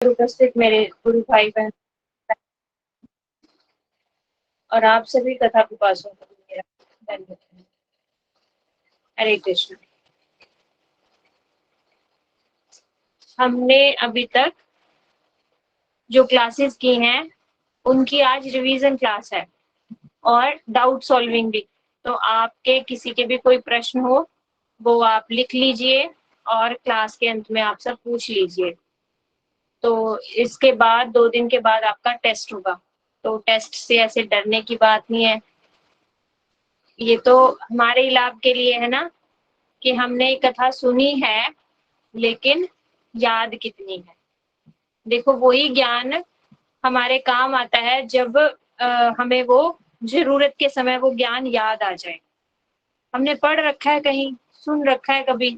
उपस्थित मेरे गुरु भाई बहन और आप सभी कथा पिपासुओं को मेरा धन्यवाद। हरे कृष्ण। हमने अभी तक जो क्लासेस की हैं उनकी आज रिवीजन क्लास है और डाउट सॉल्विंग भी। तो आपके किसी के भी कोई प्रश्न हो वो आप लिख लीजिए और क्लास के अंत में आप सब पूछ लीजिए। तो इसके बाद 2 दिन के बाद आपका टेस्ट होगा, तो टेस्ट से ऐसे डरने की बात नहीं है। ये तो हमारे लाभ के लिए है ना कि हमने कथा सुनी है, लेकिन याद कितनी है। देखो वही ज्ञान हमारे काम आता है जब हमें वो जरूरत के समय वो ज्ञान याद आ जाए। हमने पढ़ रखा है, कहीं सुन रखा है कभी,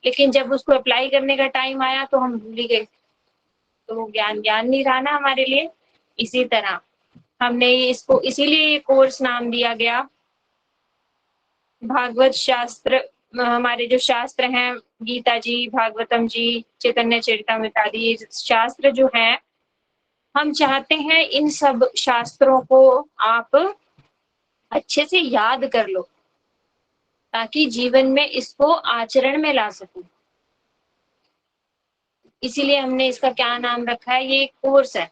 लेकिन जब उसको अप्लाई करने का टाइम आया तो हम भूल ही गए, तो वो ज्ञान ज्ञान नहीं रहा ना हमारे लिए। इसी तरह हमने इसको इसीलिए ये कोर्स नाम दिया गया भागवत शास्त्र। हमारे जो शास्त्र हैं, गीता जी, भागवतम जी, चैतन्य चरितामृत आदि, ये शास्त्र जो हैं, हम चाहते हैं इन सब शास्त्रों को आप अच्छे से याद कर लो ताकि जीवन में इसको आचरण में ला सको। इसीलिए हमने इसका क्या नाम रखा है, ये कोर्स है।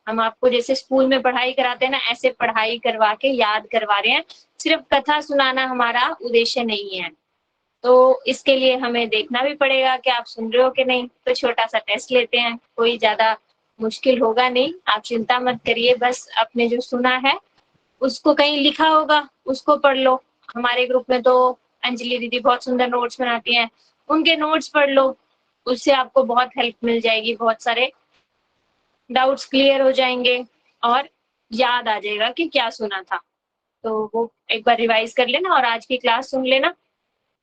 हम आपको जैसे स्कूल में पढ़ाई कराते हैं ना, ऐसे पढ़ाई करवा के याद करवा रहे हैं। सिर्फ कथा सुनाना हमारा उद्देश्य नहीं है। तो इसके लिए हमें देखना भी पड़ेगा कि आप सुन रहे हो कि नहीं। तो छोटा सा टेस्ट लेते हैं, कोई ज्यादा मुश्किल होगा नहीं, आप चिंता मत करिए। बस आपने जो सुना है उसको कहीं लिखा होगा उसको पढ़ लो। हमारे ग्रुप में तो अंजलि दीदी बहुत सुंदर नोट्स बनाती हैं, उनके नोट्स पढ़ लो, उससे आपको बहुत हेल्प मिल जाएगी, बहुत सारे डाउट्स क्लियर हो जाएंगे और याद आ जाएगा कि क्या सुना था। तो वो एक बार रिवाइज कर लेना और आज की क्लास सुन लेना,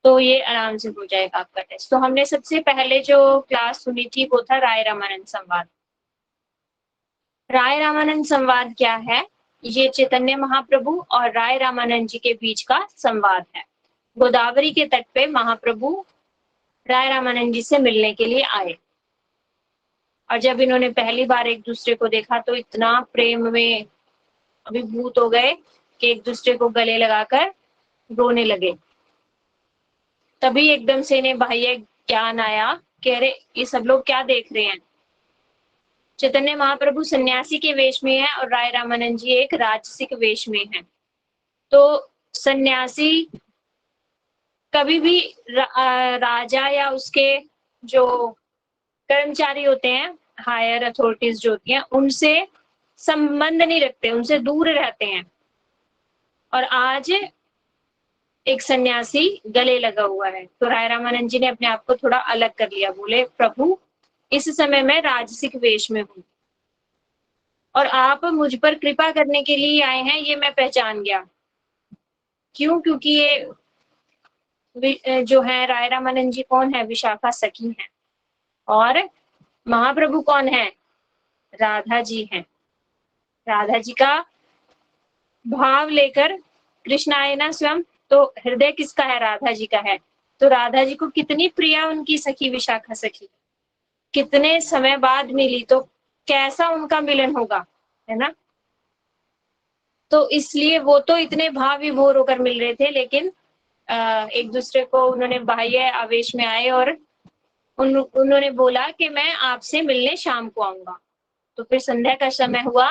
तो ये आराम से हो जाएगा आपका टेस्ट। तो हमने सबसे पहले जो क्लास सुनी थी वो था राय रामानंद संवाद। राय रामानंद संवाद क्या है? ये चैतन्य महाप्रभु और राय रामानंद जी के बीच का संवाद है। गोदावरी के तट पे महाप्रभु राय रामानंद जी से मिलने के लिए आए और जब इन्होंने पहली बार एक दूसरे को देखा तो इतना प्रेम में अभिभूत हो गए कि एक दूसरे को गले लगाकर रोने लगे। तभी एकदम से इन्हें बाह्य ज्ञान आया कि अरे ये सब लोग क्या देख रहे हैं। चैतन्य महाप्रभु सन्यासी के वेश में है और राय रामानंद जी एक राजसिक वेश में है। तो सन्यासी कभी भी राजा या उसके जो कर्मचारी होते हैं, हायर अथॉरिटीज जो होती हैं, उनसे संबंध नहीं रखते, उनसे दूर रहते हैं। और आज एक सन्यासी गले लगा हुआ है, तो राय रामानंद जी ने अपने आप को थोड़ा अलग कर लिया। बोले प्रभु इस समय मैं राजसिक वेश में हूँ और आप मुझ पर कृपा करने के लिए आए हैं, ये मैं पहचान गया। क्यों? क्योंकि ये जो है राय रामानंद जी कौन है? विशाखा सखी है। और महाप्रभु कौन है? राधा जी हैं। राधा जी का भाव लेकर कृष्ण आए ना स्वयं, तो हृदय किसका है? राधा जी का है। तो राधा जी को कितनी प्रिय उनकी सखी विशाखा सखी, कितने समय बाद मिली, तो कैसा उनका मिलन होगा, है ना। तो इसलिए वो तो इतने भाव विभोर होकर मिल रहे थे, लेकिन एक दूसरे को उन्होंने बाह्य आवेश में आए और उन्होंने बोला कि मैं आपसे मिलने शाम को आऊंगा। तो फिर संध्या का समय हुआ,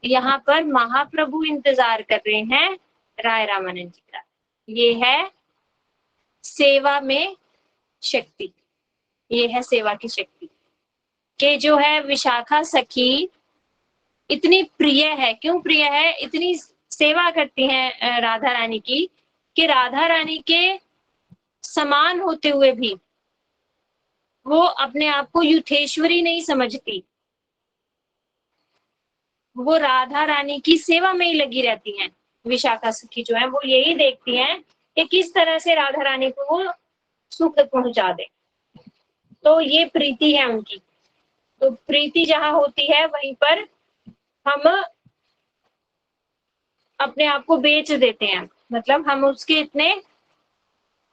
यहाँ पर महाप्रभु इंतजार कर रहे हैं राय रामानंद जी का। ये है सेवा में शक्ति, ये है सेवा की शक्ति कि जो है विशाखा सखी इतनी प्रिय है। क्यों प्रिय है? इतनी सेवा करती हैं राधा रानी की कि राधा रानी के समान होते हुए भी वो अपने आप को युथेश्वरी नहीं समझती, वो राधा रानी की सेवा में ही लगी रहती हैं। विशाखा सखी जो है वो यही देखती हैं कि किस तरह से राधा रानी को वो सुख पहुंचा दे। तो ये प्रीति है उनकी। तो प्रीति जहां होती है वहीं पर हम अपने आप को बेच देते हैं, मतलब हम उसके इतने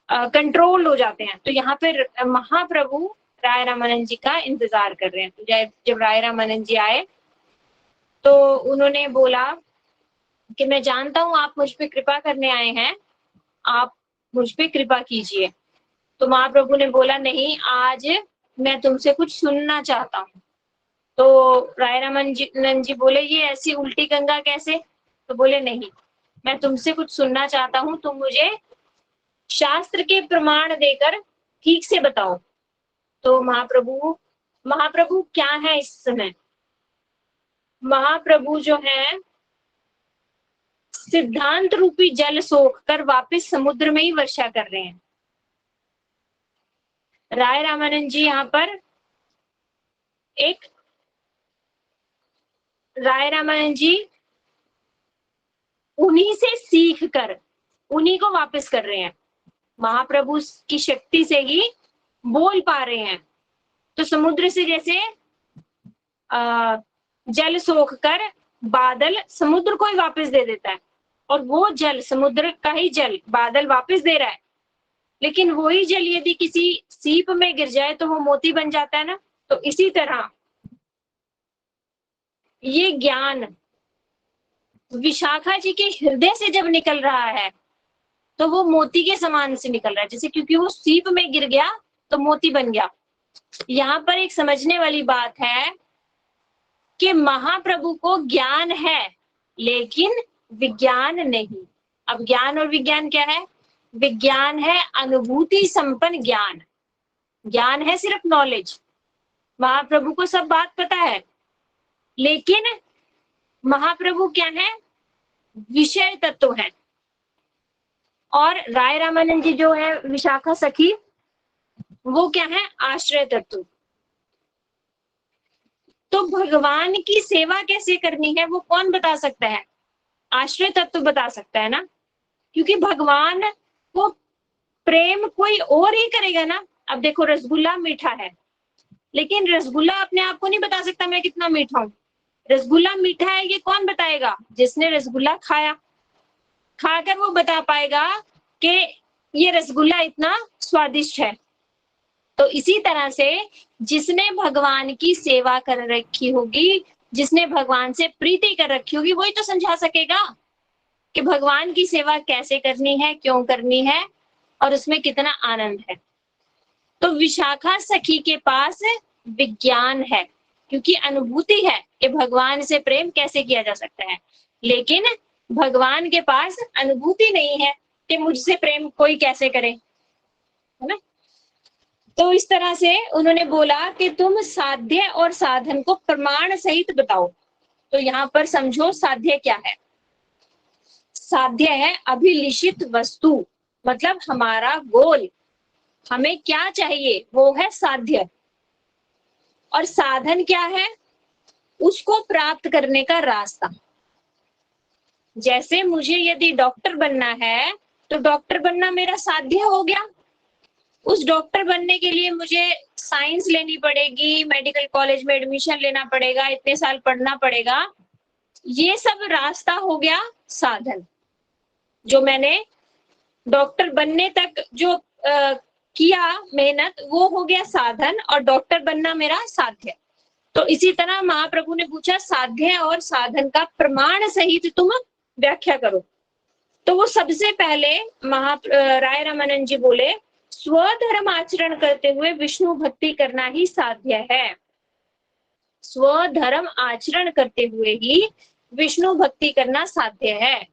कंट्रोल हो जाते हैं। तो यहाँ पे महाप्रभु राय रामानंद जी का इंतजार कर रहे हैं। तो जब राय रामानंद जी आए तो उन्होंने बोला कि मैं जानता हूँ आप मुझ पे कृपा करने आए हैं, आप मुझ पे कृपा कीजिए। तो महाप्रभु ने बोला नहीं, आज मैं तुमसे कुछ सुनना चाहता हूँ। तो राय रामानंद जी बोले ये ऐसी उल्टी गंगा कैसे? तो बोले नहीं, मैं तुमसे कुछ सुनना चाहता हूँ, तुम मुझे शास्त्र के प्रमाण देकर ठीक से बताओ। तो महाप्रभु क्या है इस समय? महाप्रभु जो है सिद्धांत रूपी जल सोख कर वापस समुद्र में ही वर्षा कर रहे हैं। राय रामानंद जी यहाँ पर राय रामानंद जी उन्हीं से सीख कर उन्हीं को वापस कर रहे हैं। महाप्रभु की शक्ति से ही बोल पा रहे हैं। तो समुद्र से जैसे जल सोख कर बादल समुद्र को ही वापस दे देता है, और वो जल समुद्र का ही जल बादल वापस दे रहा है। लेकिन वही जल यदि किसी सीप में गिर जाए तो वो मोती बन जाता है ना। तो इसी तरह ये ज्ञान विशाखा जी के हृदय से जब निकल रहा है तो वो मोती के समान से निकल रहा है, जैसे क्योंकि वो सीप में गिर गया तो मोती बन गया। यहाँ पर एक समझने वाली बात है कि महाप्रभु को ज्ञान है लेकिन विज्ञान नहीं। अब ज्ञान और विज्ञान क्या है? विज्ञान है अनुभूति संपन्न ज्ञान, ज्ञान है सिर्फ नॉलेज। महाप्रभु को सब बात पता है, लेकिन महाप्रभु क्या है? विषय तत्व है। और राय रामानंद जी जो है विशाखा सखी, वो क्या है? आश्रय तत्व। तो भगवान की सेवा कैसे करनी है वो कौन बता सकता है? आश्रय तत्व बता सकता है ना, क्योंकि भगवान को प्रेम कोई और ही करेगा ना। अब देखो रसगुल्ला मीठा है, लेकिन रसगुल्ला अपने आप को नहीं बता सकता मैं कितना मीठा हूँ। रसगुल्ला मीठा है ये कौन बताएगा? जिसने रसगुल्ला खाया, खाकर वो बता पाएगा कि ये रसगुल्ला इतना स्वादिष्ट है। तो इसी तरह से जिसने भगवान की सेवा कर रखी होगी, जिसने भगवान से प्रीति कर रखी होगी, वही तो समझा सकेगा कि भगवान की सेवा कैसे करनी है, क्यों करनी है और उसमें कितना आनंद है। तो विशाखा सखी के पास विज्ञान है, क्योंकि अनुभूति है कि भगवान से प्रेम कैसे किया जा सकता है, लेकिन भगवान के पास अनुभूति नहीं है कि मुझसे प्रेम कोई कैसे करे, है ना। तो इस तरह से उन्होंने बोला कि तुम साध्य और साधन को प्रमाण सहित बताओ। तो यहाँ पर समझो साध्य क्या है। साध्य है अभिलिषित वस्तु, मतलब हमारा गोल, हमें क्या चाहिए वो है साध्य। और साधन क्या है? उसको प्राप्त करने का रास्ता। जैसे मुझे यदि डॉक्टर बनना है तो डॉक्टर बनना मेरा साध्य हो गया। उस डॉक्टर बनने के लिए मुझे साइंस लेनी पड़ेगी, मेडिकल कॉलेज में एडमिशन लेना पड़ेगा, इतने साल पढ़ना पड़ेगा, ये सब रास्ता हो गया साधन। जो मैंने डॉक्टर बनने तक जो किया मेहनत, वो हो गया साधन, और डॉक्टर बनना मेरा साध्य। तो इसी तरह महाप्रभु ने पूछा साध्य और साधन का प्रमाण सहित तुम व्याख्या करो। तो वो सबसे पहले राय रामानंद जी बोले स्वधर्म आचरण करते हुए विष्णु भक्ति करना ही साध्य है। स्वधर्म आचरण करते हुए ही विष्णु भक्ति करना साध्य है।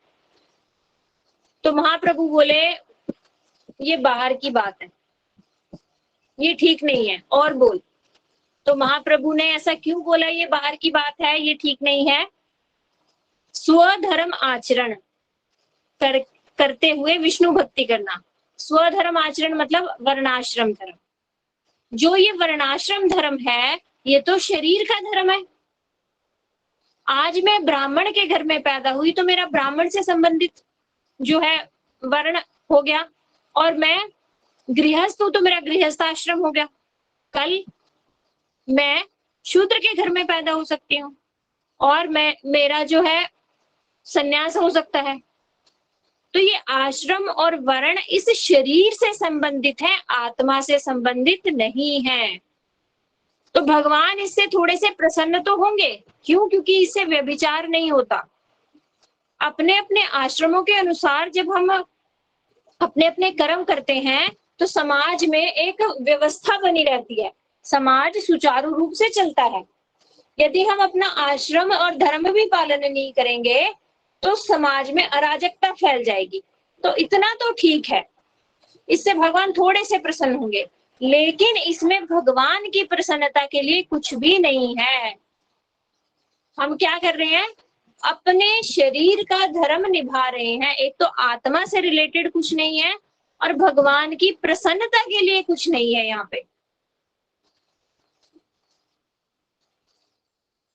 तो महाप्रभु बोले ये बाहर की बात है, ये ठीक नहीं है, और बोल। तो महाप्रभु ने ऐसा क्यों बोला ये बाहर की बात है, ये ठीक नहीं है? स्वधर्म आचरण करते हुए विष्णु भक्ति करना। स्वधर्म आचरण मतलब वर्णाश्रम धर्म। जो ये वर्णाश्रम धर्म है ये तो शरीर का धर्म है। आज मैं ब्राह्मण के घर में पैदा हुई तो मेरा ब्राह्मण से संबंधित जो है वर्ण हो गया, और मैं गृहस्थ हूं तो मेरा गृहस्थाश्रम हो गया। कल मैं शूद्र के घर में पैदा हो सकती हूँ और मेरा जो है संन्यास हो सकता है। तो ये आश्रम और वर्ण इस शरीर से संबंधित है, आत्मा से संबंधित नहीं है। तो भगवान इससे थोड़े से प्रसन्न तो होंगे। क्यों? क्योंकि इससे व्यभिचार नहीं होता। अपने अपने आश्रमों के अनुसार जब हम अपने अपने कर्म करते हैं तो समाज में एक व्यवस्था बनी रहती है, समाज सुचारू रूप से चलता है। यदि हम अपना आश्रम और धर्म भी पालन नहीं करेंगे तो समाज में अराजकता फैल जाएगी। तो इतना तो ठीक है, इससे भगवान थोड़े से प्रसन्न होंगे, लेकिन इसमें भगवान की प्रसन्नता के लिए कुछ भी नहीं है। हम क्या कर रहे हैं? अपने शरीर का धर्म निभा रहे हैं। एक तो आत्मा से रिलेटेड कुछ नहीं है और भगवान की प्रसन्नता के लिए कुछ नहीं है। यहाँ पे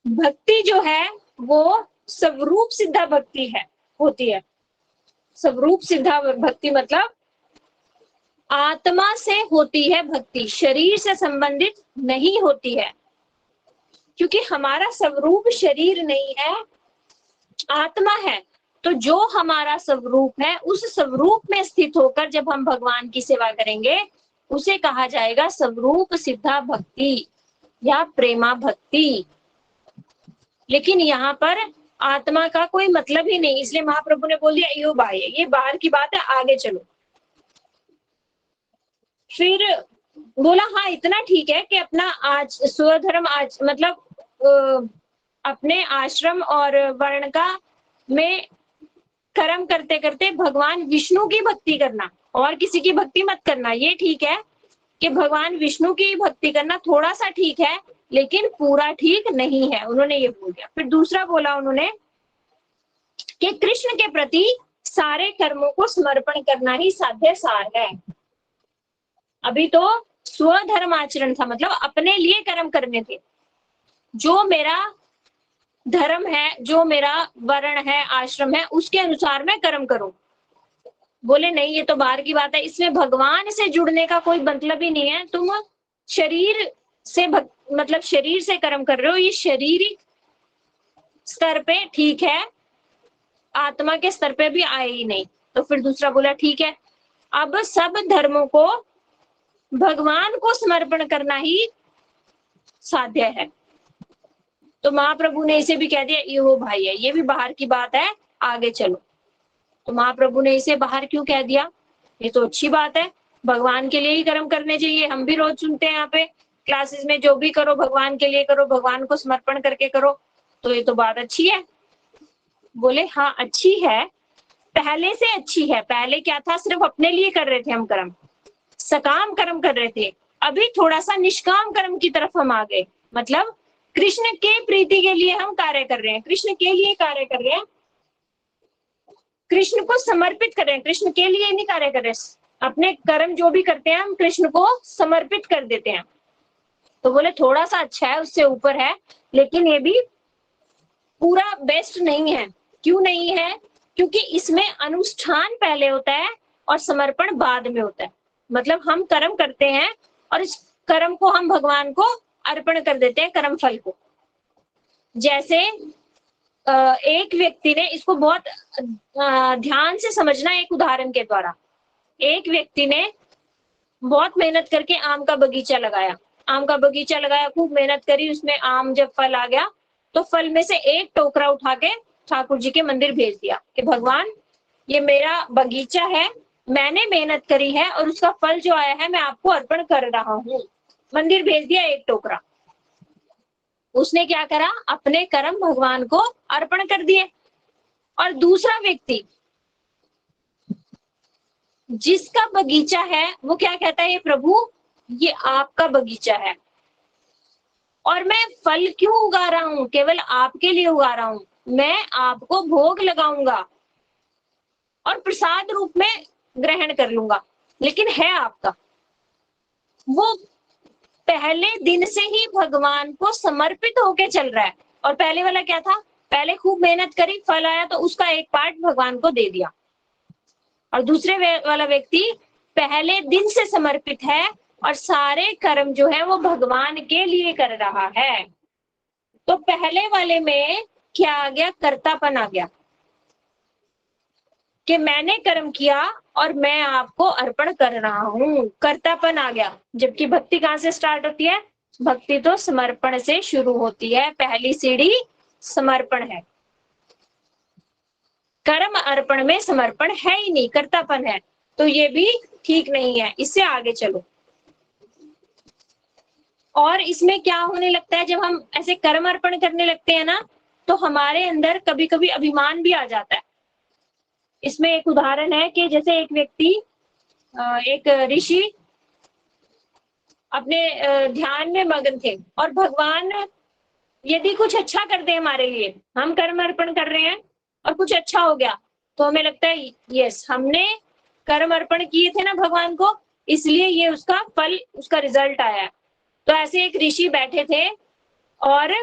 भक्ति जो है वो स्वरूप सिद्धा भक्ति है, होती है। स्वरूप सिद्धा भक्ति मतलब आत्मा से होती है भक्ति, शरीर से संबंधित नहीं होती है। क्योंकि हमारा स्वरूप शरीर नहीं है, आत्मा है। तो जो हमारा स्वरूप है उस स्वरूप में स्थित होकर जब हम भगवान की सेवा करेंगे उसे कहा जाएगा स्वरूप सिद्धा भक्ति या प्रेमा भक्ति। लेकिन यहाँ पर आत्मा का कोई मतलब ही नहीं, इसलिए महाप्रभु ने बोल दिया यो बाह्य, ये बाहर की बात है, आगे चलो। फिर बोला हाँ इतना ठीक है कि अपना आज स्वधर्म आज मतलब अपने आश्रम और वर्ण का में कर्म करते करते भगवान विष्णु की भक्ति करना और किसी की भक्ति मत करना। ये ठीक है कि भगवान विष्णु की भक्ति करना थोड़ा सा ठीक है, लेकिन पूरा ठीक नहीं है, उन्होंने ये बोल दिया। फिर दूसरा बोला उन्होंने कि कृष्ण के प्रति सारे कर्मों को समर्पण करना ही साध्य सार है। अभी तो स्वधर्म आचरण था, मतलब अपने लिए कर्म करने थे। जो मेरा धर्म है, जो मेरा वर्ण है, आश्रम है, उसके अनुसार मैं कर्म करूं। बोले नहीं ये तो बाहर की बात है, इसमें भगवान से जुड़ने का कोई मतलब ही नहीं है। तुम शरीर से मतलब शरीर से कर्म कर रहे हो, ये शारीरिक स्तर पे ठीक है, आत्मा के स्तर पे भी आए ही नहीं। तो फिर दूसरा बोला ठीक है, अब सब धर्मों को भगवान को समर्पण करना ही साध्य है। तो महाप्रभु ने इसे भी कह दिया ये वो भाई है, ये भी बाहर की बात है, आगे चलो। तो महाप्रभु ने इसे बाहर क्यों कह दिया? ये तो अच्छी बात है, भगवान के लिए ही कर्म करने चाहिए। हम भी रोज सुनते हैं यहाँ पे क्लासेस में, जो भी करो भगवान के लिए करो, भगवान को समर्पण करके करो। तो ये तो बात अच्छी है। बोले हाँ अच्छी है, पहले से अच्छी है। पहले क्या था, सिर्फ अपने लिए कर रहे थे हम कर्म, सकाम कर्म कर रहे थे। अभी थोड़ा सा निष्काम कर्म की तरफ हम आ गए, मतलब कृष्ण के प्रीति के लिए हम कार्य कर रहे हैं, कृष्ण के लिए कार्य कर रहे हैं, कृष्ण को समर्पित कर रहे हैं, कृष्ण के लिए नहीं कार्य कर रहे हैं। अपने कर्म जो भी करते हैं हम कृष्ण को समर्पित कर देते हैं। तो बोले थोड़ा सा अच्छा है, उससे ऊपर है, लेकिन ये भी पूरा बेस्ट नहीं है। क्यों नहीं है? क्योंकि इसमें अनुष्ठान पहले होता है और समर्पण बाद में होता है। मतलब हम कर्म करते हैं और इस कर्म को हम भगवान को अर्पण कर देते हैं, कर्म फल को। जैसे एक व्यक्ति ने, इसको बहुत ध्यान से समझना एक उदाहरण के द्वारा। एक व्यक्ति ने बहुत मेहनत करके आम का बगीचा लगाया, आम का बगीचा लगाया, खूब मेहनत करी, उसमें आम जब फल आ गया तो फल में से एक टोकरा उठा के ठाकुर जी के मंदिर भेज दिया कि भगवान ये मेरा बगीचा है, मैंने मेहनत करी है और उसका फल जो आया है मैं आपको अर्पण कर रहा हूँ। मंदिर भेज दिया एक टोकरा। उसने क्या करा, अपने कर्म भगवान को अर्पण कर दिए। और दूसरा व्यक्ति जिसका बगीचा है वो क्या कहता है, प्रभु ये आपका बगीचा है और मैं फल क्यों उगा रहा हूँ, केवल आपके लिए उगा रहा हूँ, मैं आपको भोग लगाऊंगा और प्रसाद रूप में ग्रहण कर लूंगा, लेकिन है आपका। वो पहले दिन से ही भगवान को समर्पित होके चल रहा है। और पहले वाला क्या था, पहले खूब मेहनत करी, फल आया तो उसका एक पार्ट भगवान को दे दिया। और दूसरे वाला व्यक्ति पहले दिन से समर्पित है और सारे कर्म जो है वो भगवान के लिए कर रहा है। तो पहले वाले में क्या आ गया, कर्तापन आ गया कि मैंने कर्म किया और मैं आपको अर्पण कर रहा हूँ, कर्तापन आ गया। जबकि भक्ति कहाँ से स्टार्ट होती है, भक्ति तो समर्पण से शुरू होती है, पहली सीढ़ी समर्पण है। कर्म अर्पण में समर्पण है ही नहीं, कर्तापन है, तो ये भी ठीक नहीं है। इससे आगे चलो। और इसमें क्या होने लगता है, जब हम ऐसे कर्म अर्पण करने लगते हैं ना, तो हमारे अंदर कभी कभी अभिमान भी आ जाता है। इसमें एक उदाहरण है कि जैसे एक व्यक्ति, एक ऋषि अपने ध्यान में मगन थे, और भगवान यदि कुछ अच्छा कर दे हमारे लिए, हम कर्म अर्पण कर रहे हैं और कुछ अच्छा हो गया, तो हमें लगता है यस, हमने कर्म अर्पण किए थे ना भगवान को, इसलिए ये उसका फल, उसका रिजल्ट आया है। तो ऐसे एक ऋषि बैठे थे और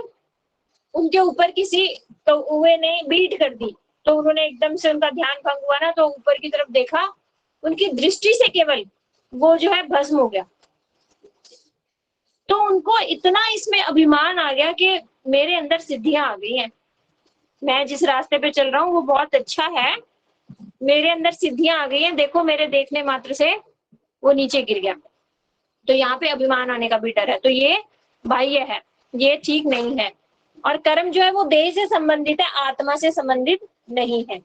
उनके ऊपर किसी कौवे ने बीट कर दी, तो उन्होंने एकदम से, उनका ध्यान भंग हुआ ना, तो ऊपर की तरफ देखा, उनकी दृष्टि से केवल वो जो है भस्म हो गया। तो उनको इतना इसमें अभिमान आ गया कि मेरे अंदर सिद्धियां आ गई हैं, मैं जिस रास्ते पे चल रहा हूँ वो बहुत अच्छा है, मेरे अंदर सिद्धियां आ गई हैं, देखो मेरे देखने मात्र से वो नीचे गिर गया। तो यहाँ पे अभिमान आने का भी डर है, तो ये बाह्य है, ये ठीक नहीं है। और कर्म जो है वो देह से संबंधित है, आत्मा से संबंधित नहीं है।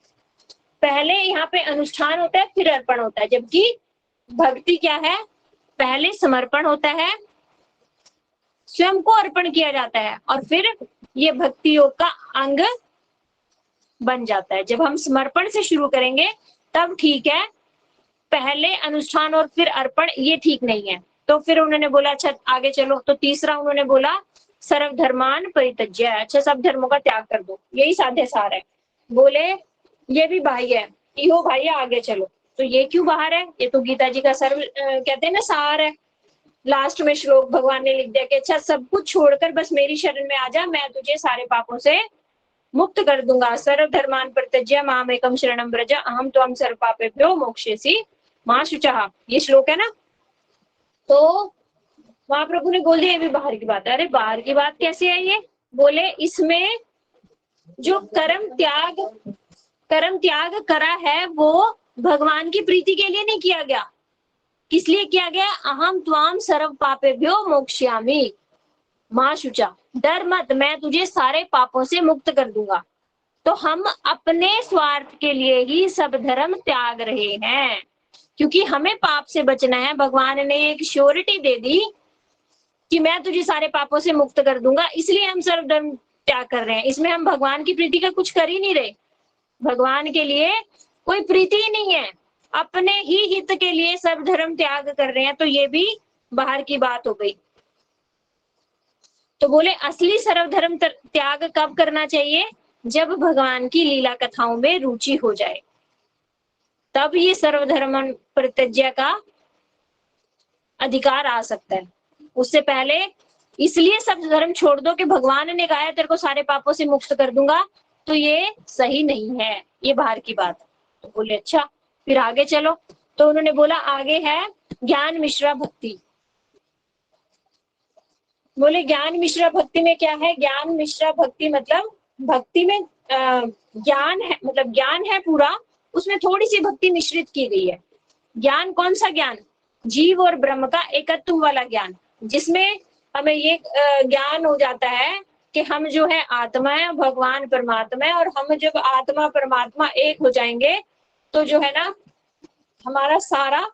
पहले यहाँ पे अनुष्ठान होता है, फिर अर्पण होता है, जबकि भक्ति क्या है, पहले समर्पण होता है, स्वयं को अर्पण किया जाता है, और फिर ये भक्ति योग का अंग बन जाता है। जब हम समर्पण से शुरू करेंगे तब ठीक है, पहले अनुष्ठान और फिर अर्पण ये ठीक नहीं है। तो फिर उन्होंने बोला अच्छा आगे चलो, तो तीसरा उन्होंने बोला सर्वधर्मान परित्यज्य, अच्छा सब धर्मों का त्याग कर दो, यही साध्य सार है। बोले ये भी बाह्य है, इहो भाई आगे चलो। तो ये क्यों बाहर है, ये तो गीता जी का सर्व कहते हैं ना सार है। लास्ट में श्लोक भगवान ने लिख दिया कि अच्छा सब कुछ छोड़कर बस मेरी शरण में आ जा, मैं तुझे सारे पापों से मुक्त कर दूंगा। सर्वधर्मान परित्यज्य माम एकम शरणम व्रज अहम त्वं सर्व पापेभ्यो मोक्षयसि मां शुचः, ये श्लोक है ना। तो महाप्रभु ने बोल दिया ये भी बाहर की बात है। अरे बाहर की बात कैसे है ये, बोले इसमें जो कर्म त्याग करा है वो भगवान की प्रीति के लिए नहीं किया गया। किस लिए किया गया, अहम त्वाम सर्व पापेभ्यो मोक्षयामि मां शुचा, डर मत, मैं तुझे सारे पापों से मुक्त कर दूंगा। तो हम अपने स्वार्थ के लिए ही सब धर्म त्याग रहे हैं, क्योंकि हमें पाप से बचना है। भगवान ने एक श्योरिटी दे दी कि मैं तुझे सारे पापों से मुक्त कर दूंगा, इसलिए हम सर्व धर्म त्याग कर रहे हैं। इसमें हम भगवान की प्रीति का कुछ कर ही नहीं रहे, भगवान के लिए कोई प्रीति ही नहीं है, अपने ही हित के लिए सब धर्म त्याग कर रहे हैं, तो ये भी बाहर की बात हो गई। तो बोले असली सर्वधर्म त्याग कब करना चाहिए, जब भगवान की लीला कथाओं में रुचि हो जाए, तब ये सर्वधर्म परित्यज्य का अधिकार आ सकता है। उससे पहले इसलिए सब धर्म छोड़ दो कि भगवान ने कहा है तेरे को सारे पापों से मुक्त कर दूंगा, तो ये सही नहीं है, ये बाहर की बात। तो बोले अच्छा फिर आगे चलो। तो उन्होंने बोला आगे है ज्ञान मिश्रा भक्ति। बोले ज्ञान मिश्रा भक्ति में क्या है, ज्ञान मिश्रा भक्ति मतलब भक्ति में ज्ञान है, मतलब ज्ञान है पूरा, उसमें थोड़ी सी भक्ति मिश्रित की गई है। ज्ञान कौन सा ज्ञान, जीव और ब्रह्म का एकत्व वाला ज्ञान, जिसमें हमें ये ज्ञान हो जाता है कि हम जो है आत्मा है, भगवान परमात्मा है, और हम जब आत्मा परमात्मा एक हो जाएंगे तो जो है ना हमारा सारा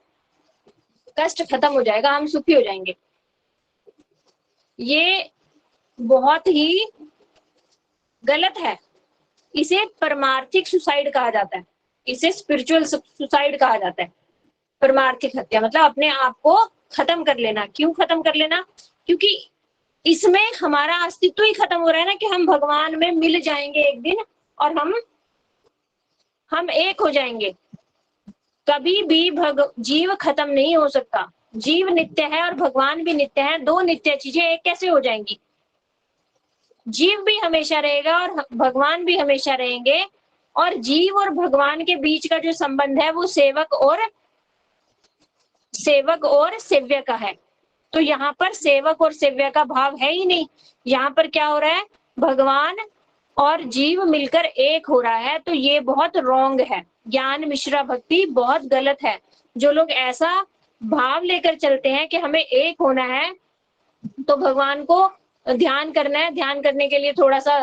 कष्ट खत्म हो जाएगा, हम सुखी हो जाएंगे। ये बहुत ही गलत है, इसे परमार्थिक सुसाइड कहा जाता है, इसे स्पिरिचुअल सुसाइड कहा जाता है। परमार्थिक हत्या मतलब अपने आप को खत्म कर लेना। क्यों खत्म कर लेना, क्योंकि इसमें हमारा अस्तित्व ही खत्म हो रहा है ना, कि हम भगवान में मिल जाएंगे एक दिन और हम एक हो जाएंगे। कभी भी जीव खत्म नहीं हो सकता, जीव नित्य है और भगवान भी नित्य है, दो नित्य चीजें एक कैसे हो जाएंगी। जीव भी हमेशा रहेगा और भगवान भी हमेशा रहेंगे, और जीव और भगवान के बीच का जो संबंध है वो सेवक और सेव्य का है। तो यहाँ पर सेवक और सेव्य का भाव है ही नहीं, यहाँ पर क्या हो रहा है, भगवान और जीव मिलकर एक हो रहा है। तो ये बहुत रॉन्ग है, ज्ञान मिश्रा भक्ति बहुत गलत है। जो लोग ऐसा भाव लेकर चलते हैं कि हमें एक होना है, तो भगवान को ध्यान करना है, ध्यान करने के लिए थोड़ा सा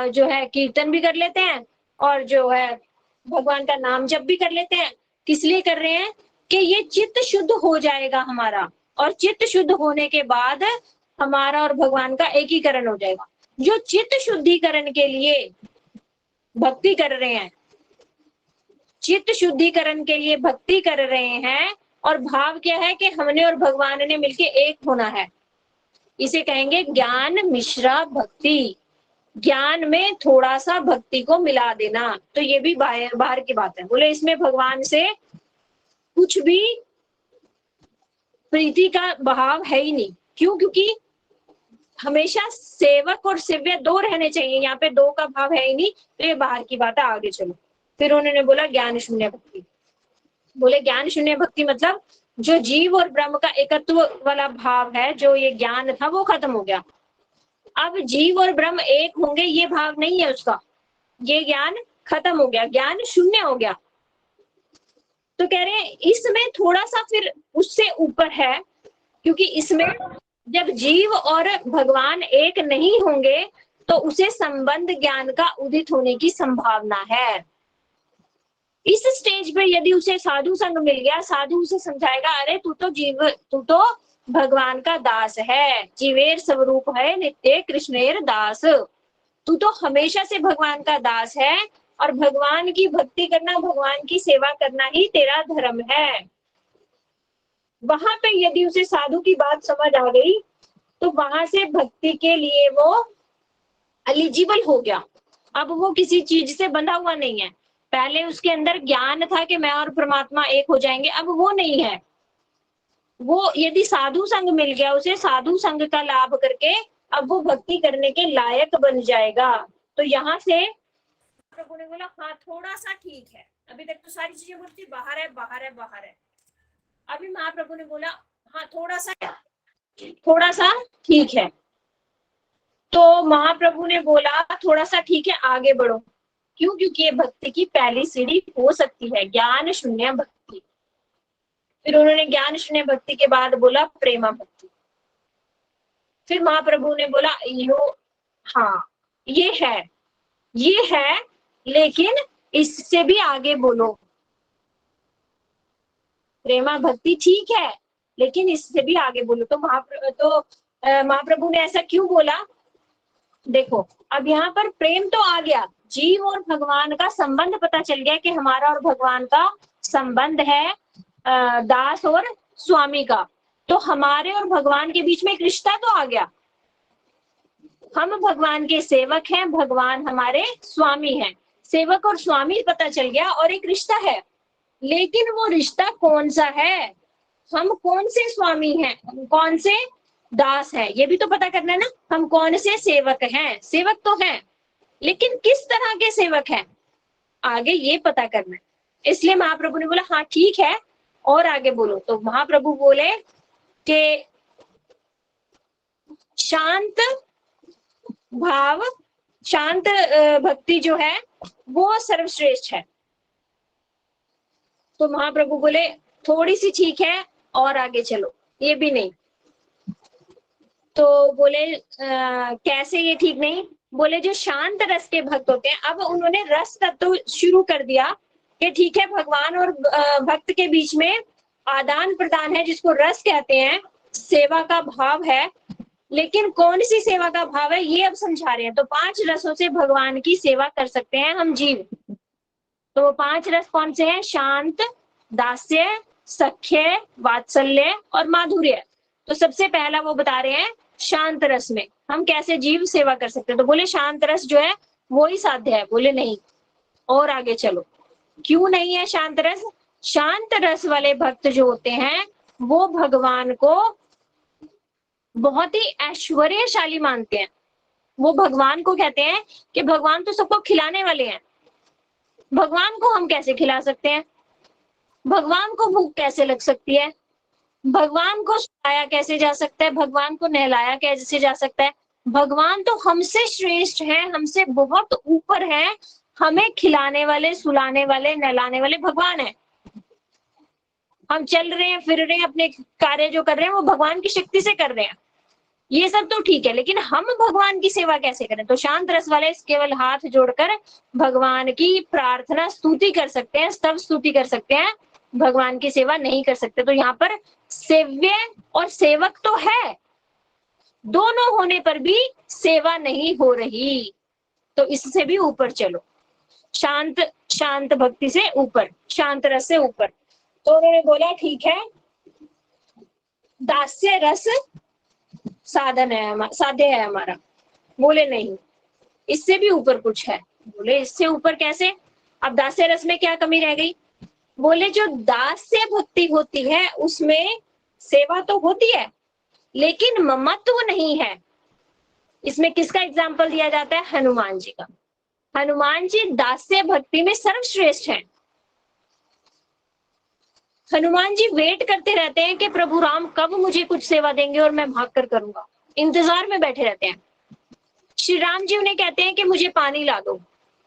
जो है कीर्तन भी कर लेते हैं और जो है भगवान का नाम जप भी कर लेते हैं। किस लिए कर रहे हैं कि ये चित्त शुद्ध हो जाएगा हमारा, और चित्त शुद्ध होने के बाद हमारा और भगवान का एकीकरण हो जाएगा। जो चित्त शुद्धिकरण के लिए भक्ति कर रहे हैं, चित्त शुद्धिकरण के लिए भक्ति कर रहे हैं, और भाव क्या है कि हमने और भगवान ने मिलके एक होना है। इसे कहेंगे ज्ञान मिश्रा भक्ति। ज्ञान में थोड़ा सा भक्ति को मिला देना, तो ये भी बाहर की बात है। बोले इसमें भगवान से कुछ भी प्रीति का भाव है ही नहीं। क्यों? क्योंकि हमेशा सेवक और सेव्य दो रहने चाहिए, यहाँ पे दो का भाव है ही नहीं, तो ये बाहर की बात है। आगे चलो। फिर उन्होंने बोला ज्ञान शून्य भक्ति। बोले ज्ञान शून्य भक्ति मतलब जो जीव और ब्रह्म का एकत्व वाला भाव है, जो ये ज्ञान था वो खत्म हो गया। अब जीव और ब्रह्म एक होंगे ये भाव नहीं है उसका, ये ज्ञान खत्म हो गया, ज्ञान शून्य हो गया। तो कह रहे हैं इसमें थोड़ा सा फिर उससे ऊपर है, क्योंकि इसमें जब जीव और भगवान एक नहीं होंगे तो उसे संबंध ज्ञान का उदित होने की संभावना है। इस स्टेज पे यदि उसे साधु संग मिल गया, साधु उसे समझाएगा, अरे तू तो भगवान का दास है, जीवेर स्वरूप है नित्य कृष्णेर दास, तू तो हमेशा से भगवान का दास है, और भगवान की भक्ति करना, भगवान की सेवा करना ही तेरा धर्म है। वहां पे यदि उसे साधु की बात समझ आ गई तो वहां से भक्ति के लिए वो एलिजिबल हो गया। अब वो किसी चीज से बंधा हुआ नहीं है। पहले उसके अंदर ज्ञान था कि मैं और परमात्मा एक हो जाएंगे, अब वो नहीं है। वो यदि साधु संग मिल गया उसे, साधु संग का लाभ करके अब वो भक्ति करने के लायक बन जाएगा। तो यहाँ से प्रभु ने बोला हाँ थोड़ा सा ठीक है, अभी तक तो सारी चीजें बोलती बाहर है बाहर है बाहर है। अभी महाप्रभु ने बोला हाँ थोड़ा सा ठीक है। तो महाप्रभु ने बोला थोड़ा सा ठीक है, आगे बढ़ो। क्यों? क्योंकि ये भक्ति की पहली सीढ़ी हो सकती है, ज्ञान शून्य भक्ति। फिर उन्होंने ज्ञान शून्य भक्ति के बाद बोला प्रेमा भक्ति। फिर महाप्रभु ने बोला यो हाँ ये है, लेकिन इससे भी आगे बोलो। प्रेमा भक्ति ठीक है, लेकिन इससे भी आगे बोलो। तो महाप्रभु ने ऐसा क्यों बोला? देखो अब यहाँ पर प्रेम तो आ गया, जीव और भगवान का संबंध पता चल गया कि हमारा और भगवान का संबंध है दास और स्वामी का। तो हमारे और भगवान के बीच में एक रिश्ता तो आ गया। हम भगवान के सेवक हैं, भगवान हमारे स्वामी हैं। सेवक और स्वामी पता चल गया, और एक रिश्ता है। लेकिन वो रिश्ता कौन सा है? हम कौन से स्वामी हैं, कौन से दास हैं, ये भी तो पता करना है ना। हम कौन से सेवक हैं? सेवक तो हैं, लेकिन किस तरह के सेवक हैं आगे ये पता करना है। इसलिए महाप्रभु ने बोला हाँ ठीक है और आगे बोलो। तो महाप्रभु बोले कि शांत भाव, शांत भक्ति जो है वो सर्वश्रेष्ठ है। तो महाप्रभु बोले थोड़ी सी ठीक है और आगे चलो, ये भी नहीं। तो बोले कैसे ये ठीक नहीं? बोले जो शांत रस के भक्त होते हैं, अब उन्होंने रस तत्व शुरू कर दिया कि ठीक है भगवान और भक्त के बीच में आदान प्रदान है, जिसको रस कहते हैं, सेवा का भाव है। लेकिन कौन सी सेवा का भाव है ये अब समझा रहे हैं। तो 5 रसों से भगवान की सेवा कर सकते हैं हम जीव। तो वो 5 रस कौन से हैं? शांत, दास्य, सख्य, वात्सल्य और माधुर्य। तो सबसे पहला वो बता रहे हैं शांत रस में हम कैसे जीव सेवा कर सकते हैं। तो बोले शांत रस जो है वो ही साध्य है। बोले नहीं, और आगे चलो। क्यों नहीं है शांत रस? शांत रस वाले भक्त जो होते हैं वो भगवान को बहुत ही ऐश्वर्यशाली मानते हैं। वो भगवान को कहते हैं कि भगवान तो सबको खिलाने वाले हैं, भगवान को हम कैसे खिला सकते हैं? भगवान को भूख कैसे लग सकती है? भगवान को सुलाया कैसे जा सकता है? भगवान को नहलाया कैसे जा सकता है? भगवान तो हमसे श्रेष्ठ है, हमसे बहुत ऊपर है। हमें खिलाने वाले, सुलाने वाले, नहलाने वाले भगवान है। हम चल रहे हैं, फिर रहे हैं, अपने कार्य जो कर रहे हैं वो भगवान की शक्ति से कर रहे हैं। ये सब तो ठीक है, लेकिन हम भगवान की सेवा कैसे करें? तो शांत रस वाले केवल हाथ जोड़कर भगवान की प्रार्थना स्तुति कर सकते हैं, स्तव स्तुति कर सकते हैं, भगवान की सेवा नहीं कर सकते। तो यहाँ पर सेव्य और सेवक तो है, दोनों होने पर भी सेवा नहीं हो रही, तो इससे भी ऊपर चलो, शांत शांत भक्ति से ऊपर, शांत रस से ऊपर। तो उन्होंने बोला ठीक है, दास्य रस साधन है, साध्य है हमारा। बोले नहीं, इससे भी ऊपर कुछ है। बोले इससे ऊपर कैसे? अब दास्य रस में क्या कमी रह गई? बोले जो दास्य भक्ति होती है उसमें सेवा तो होती है, लेकिन ममत्व नहीं है। इसमें किसका एग्जाम्पल दिया जाता है? हनुमान जी का। हनुमान जी दास्य भक्ति में सर्वश्रेष्ठ हैं। हनुमान जी वेट करते रहते हैं कि प्रभु राम कब मुझे कुछ सेवा देंगे और मैं भागकर करूंगा, इंतजार में बैठे रहते हैं। श्री राम जी उन्हें कहते हैं कि मुझे पानी ला दो,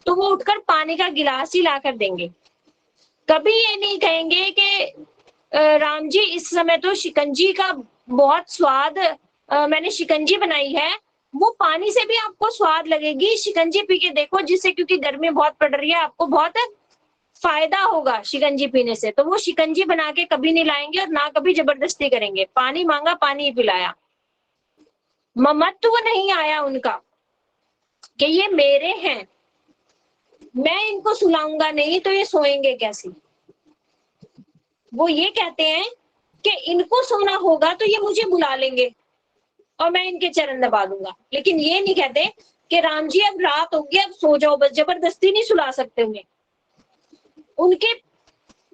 तो वो उठकर पानी का गिलास ही लाकर देंगे। कभी ये नहीं कहेंगे कि राम जी इस समय तो शिकंजी का बहुत स्वाद, मैंने शिकंजी बनाई है, वो पानी से भी आपको स्वाद लगेगी, शिकंजी पी के देखो, जिससे क्योंकि गर्मी बहुत पड़ रही है, आपको बहुत फायदा होगा शिकंजी पीने से। तो वो शिकंजी बना के कभी नहीं लाएंगे और ना कभी जबरदस्ती करेंगे। पानी मांगा, पानी पिलाया। ममत्व नहीं आया उनका कि ये मेरे हैं, मैं इनको सुलाऊंगा नहीं तो ये सोएंगे कैसे। वो ये कहते हैं कि इनको सोना होगा तो ये मुझे बुला लेंगे और मैं इनके चरण दबा दूंगा, लेकिन ये नहीं कहते कि राम जी अब रात होगी, अब सो जाओ बस, जबरदस्ती नहीं सुला सकते उन्हें। उनके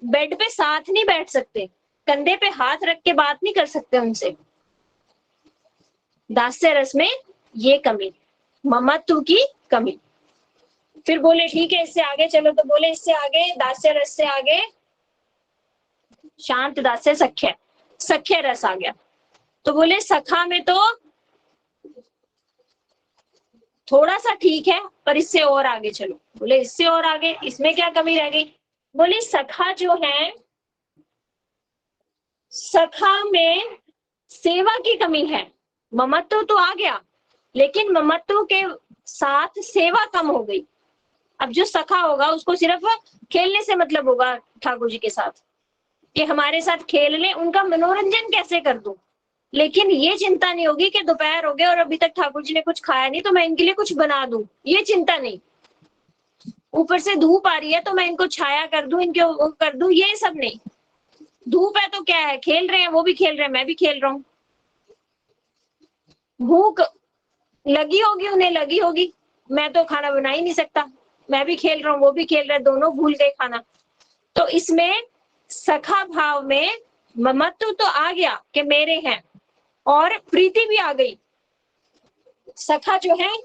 बेड पे साथ नहीं बैठ सकते, कंधे पे हाथ रख के बात नहीं कर सकते उनसे। दास्य रस में ये कमी, ममत्व की कमी। फिर बोले ठीक है इससे आगे चलो, तो बोले इससे आगे, दास्य रस से आगे शांत दास्य सख्य, सख्य रस आ गया। तो बोले सखा में तो थोड़ा सा ठीक है, पर इससे और आगे चलो। बोले इससे और आगे, इसमें क्या कमी रह गई? बोले सखा जो है, सखा में सेवा की कमी है। ममत्व तो आ गया, लेकिन ममत्व के साथ सेवा कम हो गई। अब जो सखा होगा उसको सिर्फ खेलने से मतलब होगा ठाकुर जी के साथ, कि हमारे साथ खेल ले, उनका मनोरंजन कैसे कर दूं। लेकिन ये चिंता नहीं होगी कि दोपहर हो गया और अभी तक ठाकुर जी ने कुछ खाया नहीं, तो मैं इनके लिए कुछ बना दूं, ये चिंता नहीं। ऊपर से धूप आ रही है तो मैं इनको छाया कर दूं, इनके वो कर दूं, ये सब नहीं। धूप है तो क्या है, खेल रहे हैं, वो भी खेल रहे हैं, मैं भी खेल रहा हूँ। भूख लगी होगी, उन्हें लगी होगी, मैं तो खाना बना ही नहीं सकता, मैं भी खेल रहा हूँ, वो भी खेल रहे हैं, दोनों भूल गए खाना। तो इसमें सखा भाव में ममत्व तो आ गया कि मेरे हैं, और प्रीति भी आ गई। सखा जो है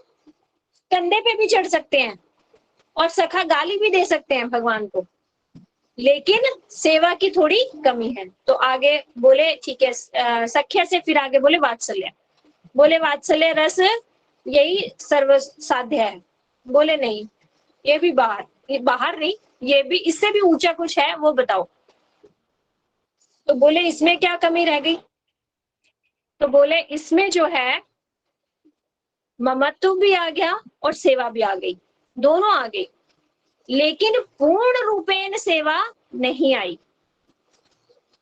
कंधे पे भी चढ़ सकते हैं और सखा गाली भी दे सकते हैं भगवान को, लेकिन सेवा की थोड़ी कमी है। तो आगे बोले ठीक है, सख्य से फिर आगे बोले वात्सल्य। बोले वात्सल्य रस यही सर्व साध्य है। बोले नहीं, ये भी बाहर, ये बाहर नहीं, ये भी इससे भी ऊंचा कुछ है, वो बताओ। तो बोले इसमें क्या कमी रह गई? तो बोले इसमें जो है ममत्व भी आ गया और सेवा भी आ गई, दोनों आ गई, लेकिन पूर्ण रूपेण सेवा नहीं आई।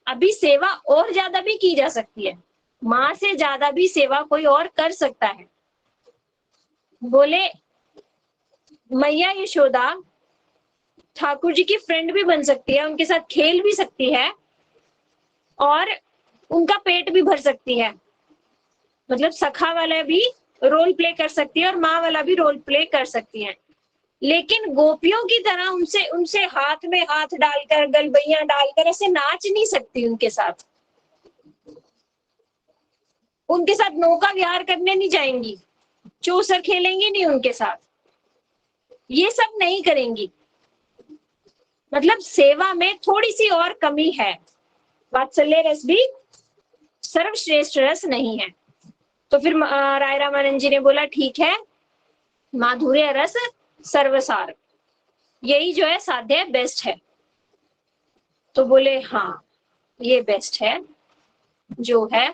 अभी सेवा और ज्यादा भी की जा सकती है, माँ से ज्यादा भी सेवा कोई और कर सकता है। बोले मैया यशोदा ठाकुर जी की फ्रेंड भी बन सकती है, उनके साथ खेल भी सकती है और उनका पेट भी भर सकती है। मतलब सखा वाला भी रोल प्ले कर सकती है और माँ वाला भी रोल प्ले कर सकती है, लेकिन गोपियों की तरह उनसे उनसे हाथ में हाथ डालकर, गलबैया डालकर ऐसे नाच नहीं सकती उनके साथ, उनके साथ नौका विहार करने नहीं जाएंगी, चौसर खेलेंगी नहीं उनके साथ, ये सब नहीं करेंगी। मतलब सेवा में थोड़ी सी और कमी है। वात्सल्य रस भी सर्वश्रेष्ठ रस नहीं है। तो फिर राय रामानंद जी ने बोला ठीक है, माधुर्य रस सर्वसार, यही जो है साध्य बेस्ट है। तो बोले हाँ ये बेस्ट है जो है,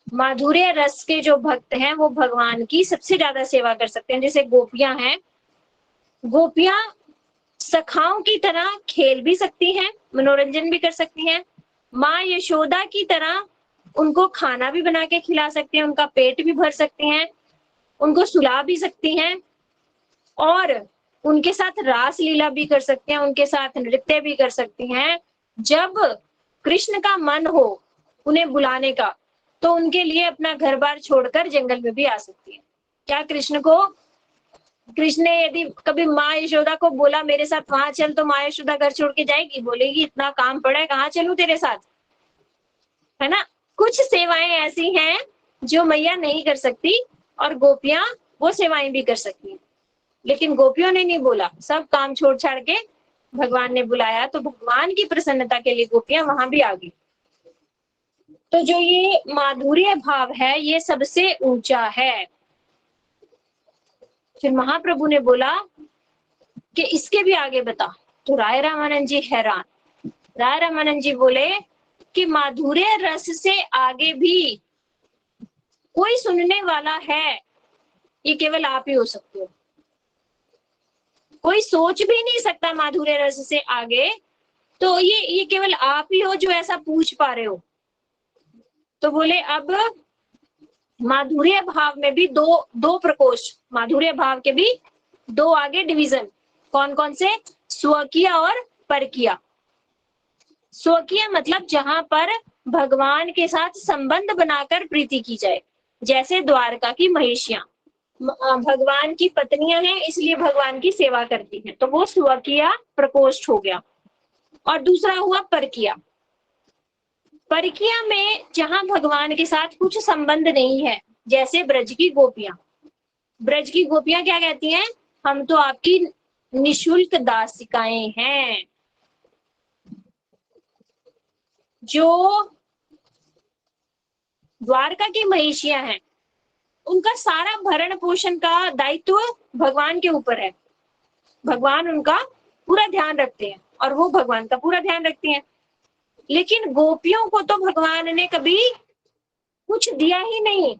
माधुर्य रस के जो भक्त हैं वो भगवान की सबसे ज्यादा सेवा कर सकते हैं। जैसे गोपियां हैं, गोपियां सखाओं की तरह खेल भी सकती हैं, मनोरंजन भी कर सकती हैं। माँ यशोदा की तरह उनको खाना भी बना के खिला सकते हैं, उनका पेट भी भर सकते हैं, उनको सुला भी सकती हैं और उनके साथ रास लीला भी कर सकते हैं, उनके साथ नृत्य भी कर सकती हैं। जब कृष्ण का मन हो उन्हें बुलाने का, तो उनके लिए अपना घर बार छोड़कर जंगल में भी आ सकती है। क्या कृष्ण ने यदि कभी माँ यशोदा को बोला मेरे साथ वहां चल, तो माँ यशोदा घर छोड़ के जाएगी? बोलेगी इतना काम पड़ा है, कहाँ चलूं तेरे साथ, है ना। कुछ सेवाएं ऐसी हैं जो मैया नहीं कर सकती और गोपियां वो सेवाएं भी कर सकती हैं, लेकिन गोपियों ने नहीं बोला, सब काम छोड़ छाड़ के भगवान ने बुलाया, तो भगवान की प्रसन्नता के लिए गोपियां वहां भी आ गई। तो जो ये माधुर्य भाव है ये सबसे ऊंचा है। फिर महाप्रभु ने बोला कि इसके भी आगे बता। तो राय रामानंद जी हैरान। राय रामानंद जी बोले कि माधुर्य रस से आगे भी कोई सुनने वाला है, ये केवल आप ही हो सकते हो। कोई सोच भी नहीं सकता माधुर्य रस से आगे, तो ये केवल आप ही हो जो ऐसा पूछ पा रहे हो। तो बोले अब माधुर्य भाव में भी दो प्रकोष्ठ, माधुर्य भाव के भी दो आगे डिवीजन, कौन कौन से? स्वकीय और परकीय। स्वकीय मतलब जहां पर भगवान के साथ संबंध बनाकर प्रीति की जाए, जैसे द्वारका की महिषियां भगवान की पत्नियां हैं इसलिए भगवान की सेवा करती हैं, तो वो स्वकीय प्रकोष्ठ हो गया। और दूसरा हुआ परकीय। परकीय में जहां भगवान के साथ कुछ संबंध नहीं है, जैसे ब्रज की गोपियां। ब्रज की गोपियां क्या कहती हैं? हम तो आपकी निशुल्क दासिकाएं हैं। जो द्वारका की महिषियां हैं उनका सारा भरण पोषण का दायित्व भगवान के ऊपर है। भगवान उनका पूरा ध्यान रखते हैं और वो भगवान का पूरा ध्यान रखती हैं। लेकिन गोपियों को तो भगवान ने कभी कुछ दिया ही नहीं,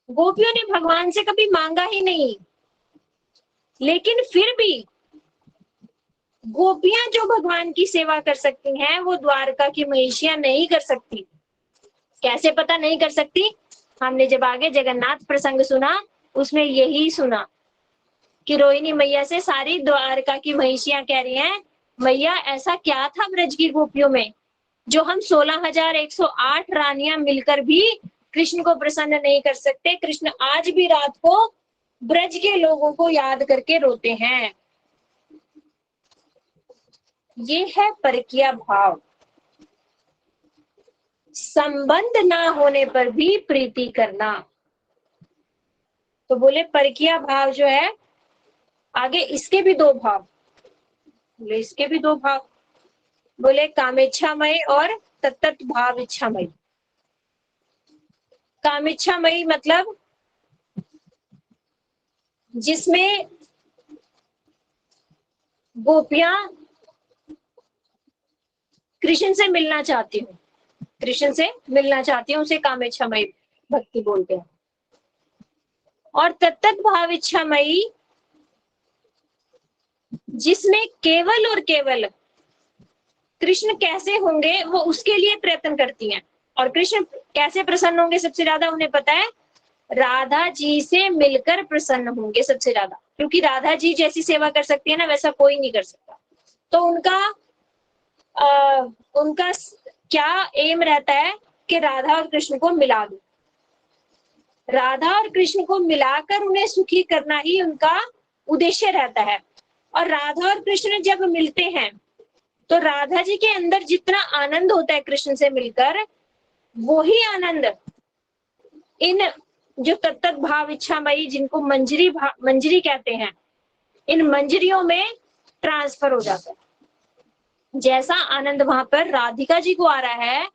गोपियों ने भगवान से कभी मांगा ही नहीं, लेकिन फिर भी गोपियां जो भगवान की सेवा कर सकती हैं वो द्वारका की महिषियां नहीं कर सकती। कैसे पता नहीं कर सकती? हमने जब आगे जगन्नाथ प्रसंग सुना उसमें यही सुना कि रोहिणी मैया से सारी द्वारका की महिषियां कह रही हैं, मैया ऐसा क्या था ब्रज की गोपियों में जो हम 16,108 रानियां मिलकर भी कृष्ण को प्रसन्न नहीं कर सकते। कृष्ण आज भी रात को ब्रज के लोगों को याद करके रोते हैं। ये है परकीय भाव। संबंध ना होने पर भी प्रीति करना। तो बोले परकीय भाव जो है, आगे इसके भी दो भाव, बोले इसके भी दो भाव, बोले कामेच्छामय और तत्त भाव इच्छामय। कामेच्छामयी मतलब जिसमें गोपियां कृष्ण से मिलना चाहती हूँ, कृष्ण से मिलना चाहती हूँ, उसे कामेच्छामयी भक्ति बोलते हैं। और तत्त भाव इच्छामयी जिसमें केवल और केवल कृष्ण कैसे होंगे वो उसके लिए प्रयत्न करती हैं। और कृष्ण कैसे प्रसन्न होंगे सबसे ज्यादा उन्हें पता है? राधा जी से मिलकर प्रसन्न होंगे सबसे ज्यादा, क्योंकि राधा जी जैसी सेवा कर सकती है ना वैसा कोई नहीं कर सकता। तो उनका क्या एम रहता है कि राधा और कृष्ण को मिला दो, राधा और कृष्ण को मिलाकर उन्हें सुखी करना ही उनका उद्देश्य रहता है। और राधा और कृष्ण जब मिलते हैं तो राधा जी के अंदर जितना आनंद होता है कृष्ण से मिलकर, वो ही आनंद इन जो तत्त भाव इच्छामयी जिनको मंजरी कहते हैं, इन मंजरियों में ट्रांसफर हो जाता है। जैसा आनंद वहां पर राधिका जी को आ रहा है,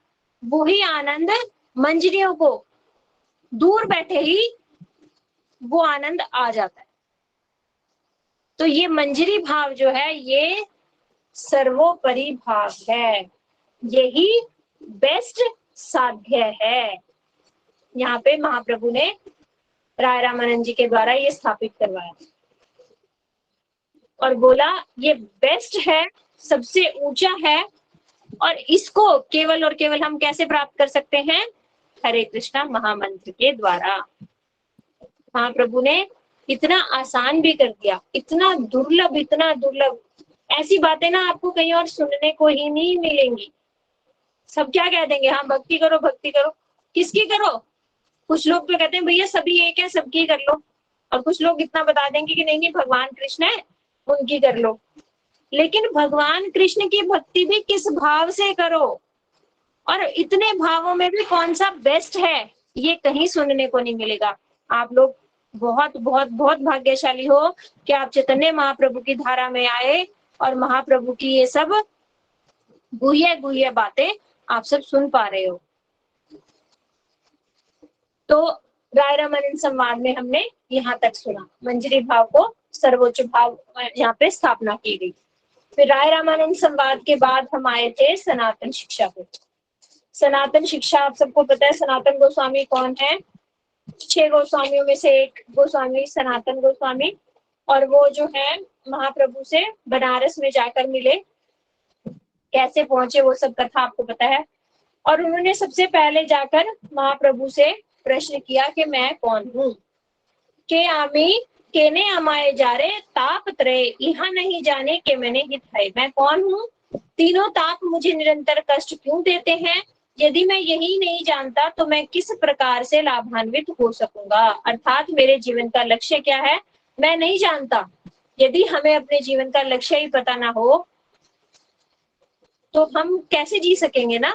वही आनंद मंजरियों को दूर बैठे ही वो आनंद आ जाता है। तो ये मंजरी भाव जो है ये सर्वोपरि भाव है, यही बेस्ट साध्य है। यहाँ पे महाप्रभु ने राय रामानंद जी के द्वारा ये स्थापित करवाया और बोला ये बेस्ट है, सबसे ऊंचा है, और इसको केवल और केवल हम कैसे प्राप्त कर सकते हैं? हरे कृष्णा महामंत्र के द्वारा। महाप्रभु ने इतना आसान भी कर दिया, इतना दुर्लभ, ऐसी बातें ना आपको कहीं और सुनने को ही नहीं मिलेंगी। सब क्या कह देंगे, हाँ भक्ति करो भक्ति करो। किसकी करो? कुछ लोग तो कहते हैं भैया सभी एक है, सबकी कर लो, और कुछ लोग इतना बता देंगे कि नहीं नहीं भगवान कृष्ण है, उनकी कर लो। लेकिन भगवान कृष्ण की भक्ति भी किस भाव से करो, और इतने भावों में भी कौन सा बेस्ट है, ये कहीं सुनने को नहीं मिलेगा। आप लोग बहुत बहुत बहुत भाग्यशाली हो कि आप चैतन्य महाप्रभु की धारा में आए और महाप्रभु की ये सब गुह्य गुह्य बातें आप सब सुन पा रहे हो। तो राय रामानंद संवाद में हमने यहाँ तक सुना, मंजरी भाव को सर्वोच्च भाव यहाँ पे स्थापना की गई। फिर राय रामानंद संवाद के बाद हम आए थे सनातन शिक्षा पे। सनातन शिक्षा आप सबको पता है, सनातन गोस्वामी कौन है? 6 गोस्वामियों में से एक गोस्वामी सनातन गोस्वामी, और वो जो है महाप्रभु से बनारस में जाकर मिले, कैसे पहुंचे वो सब कथा आपको पता है। और उन्होंने सबसे पहले जाकर महाप्रभु से प्रश्न किया कि मैं कौन हूँ। के आमी केने अमाए जा रे ताप त्रय यहाँ नहीं जाने के मैंने हित है। मैं कौन हूँ? तीनों ताप मुझे निरंतर कष्ट क्यों देते हैं? यदि मैं यही नहीं जानता तो मैं किस प्रकार से लाभान्वित हो सकूंगा? अर्थात मेरे जीवन का लक्ष्य क्या है, मैं नहीं जानता। यदि हमें अपने जीवन का लक्ष्य ही पता ना हो तो हम कैसे जी सकेंगे ना।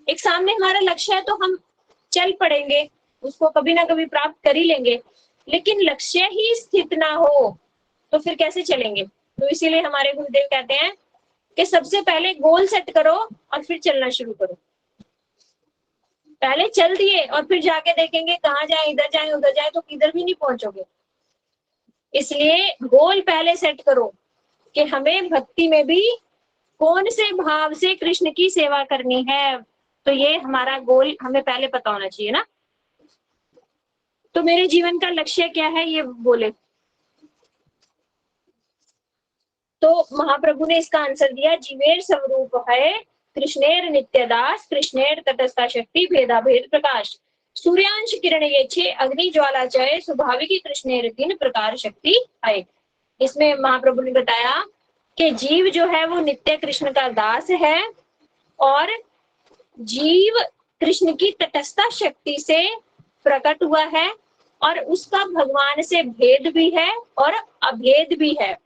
एक सामने हमारा लक्ष्य है तो हम चल पड़ेंगे, उसको कभी ना कभी प्राप्त कर ही लेंगे, लेकिन लक्ष्य ही स्थित ना हो तो फिर कैसे चलेंगे? तो इसीलिए हमारे गुरुदेव कहते हैं कि सबसे पहले गोल सेट करो और फिर चलना शुरू करो। पहले चल दिए और फिर जाके देखेंगे कहाँ जाए, इधर जाए उधर जाए तो किधर भी नहीं पहुंचोगे। इसलिए गोल पहले सेट करो कि हमें भक्ति में भी कौन से भाव से कृष्ण की सेवा करनी है, तो ये हमारा गोल हमें पहले पता होना चाहिए ना। तो मेरे जीवन का लक्ष्य क्या है ये बोले, तो महाप्रभु ने इसका आंसर दिया, जीवेर स्वरूप है कृष्णेर नित्यदास, कृष्णेर तटस्था शक्ति भेदा भेद प्रकाश, सूर्यांश किरण ये छे अग्नि ज्वाला चय स्वाभाविकी कृष्णेर तीन प्रकार शक्ति है। इसमें महाप्रभु ने बताया कि जीव जो है वो नित्य कृष्ण का दास है, और जीव कृष्ण की तटस्था शक्ति से प्रकट हुआ है, और उसका भगवान से भेद भी है और अभेद भी है।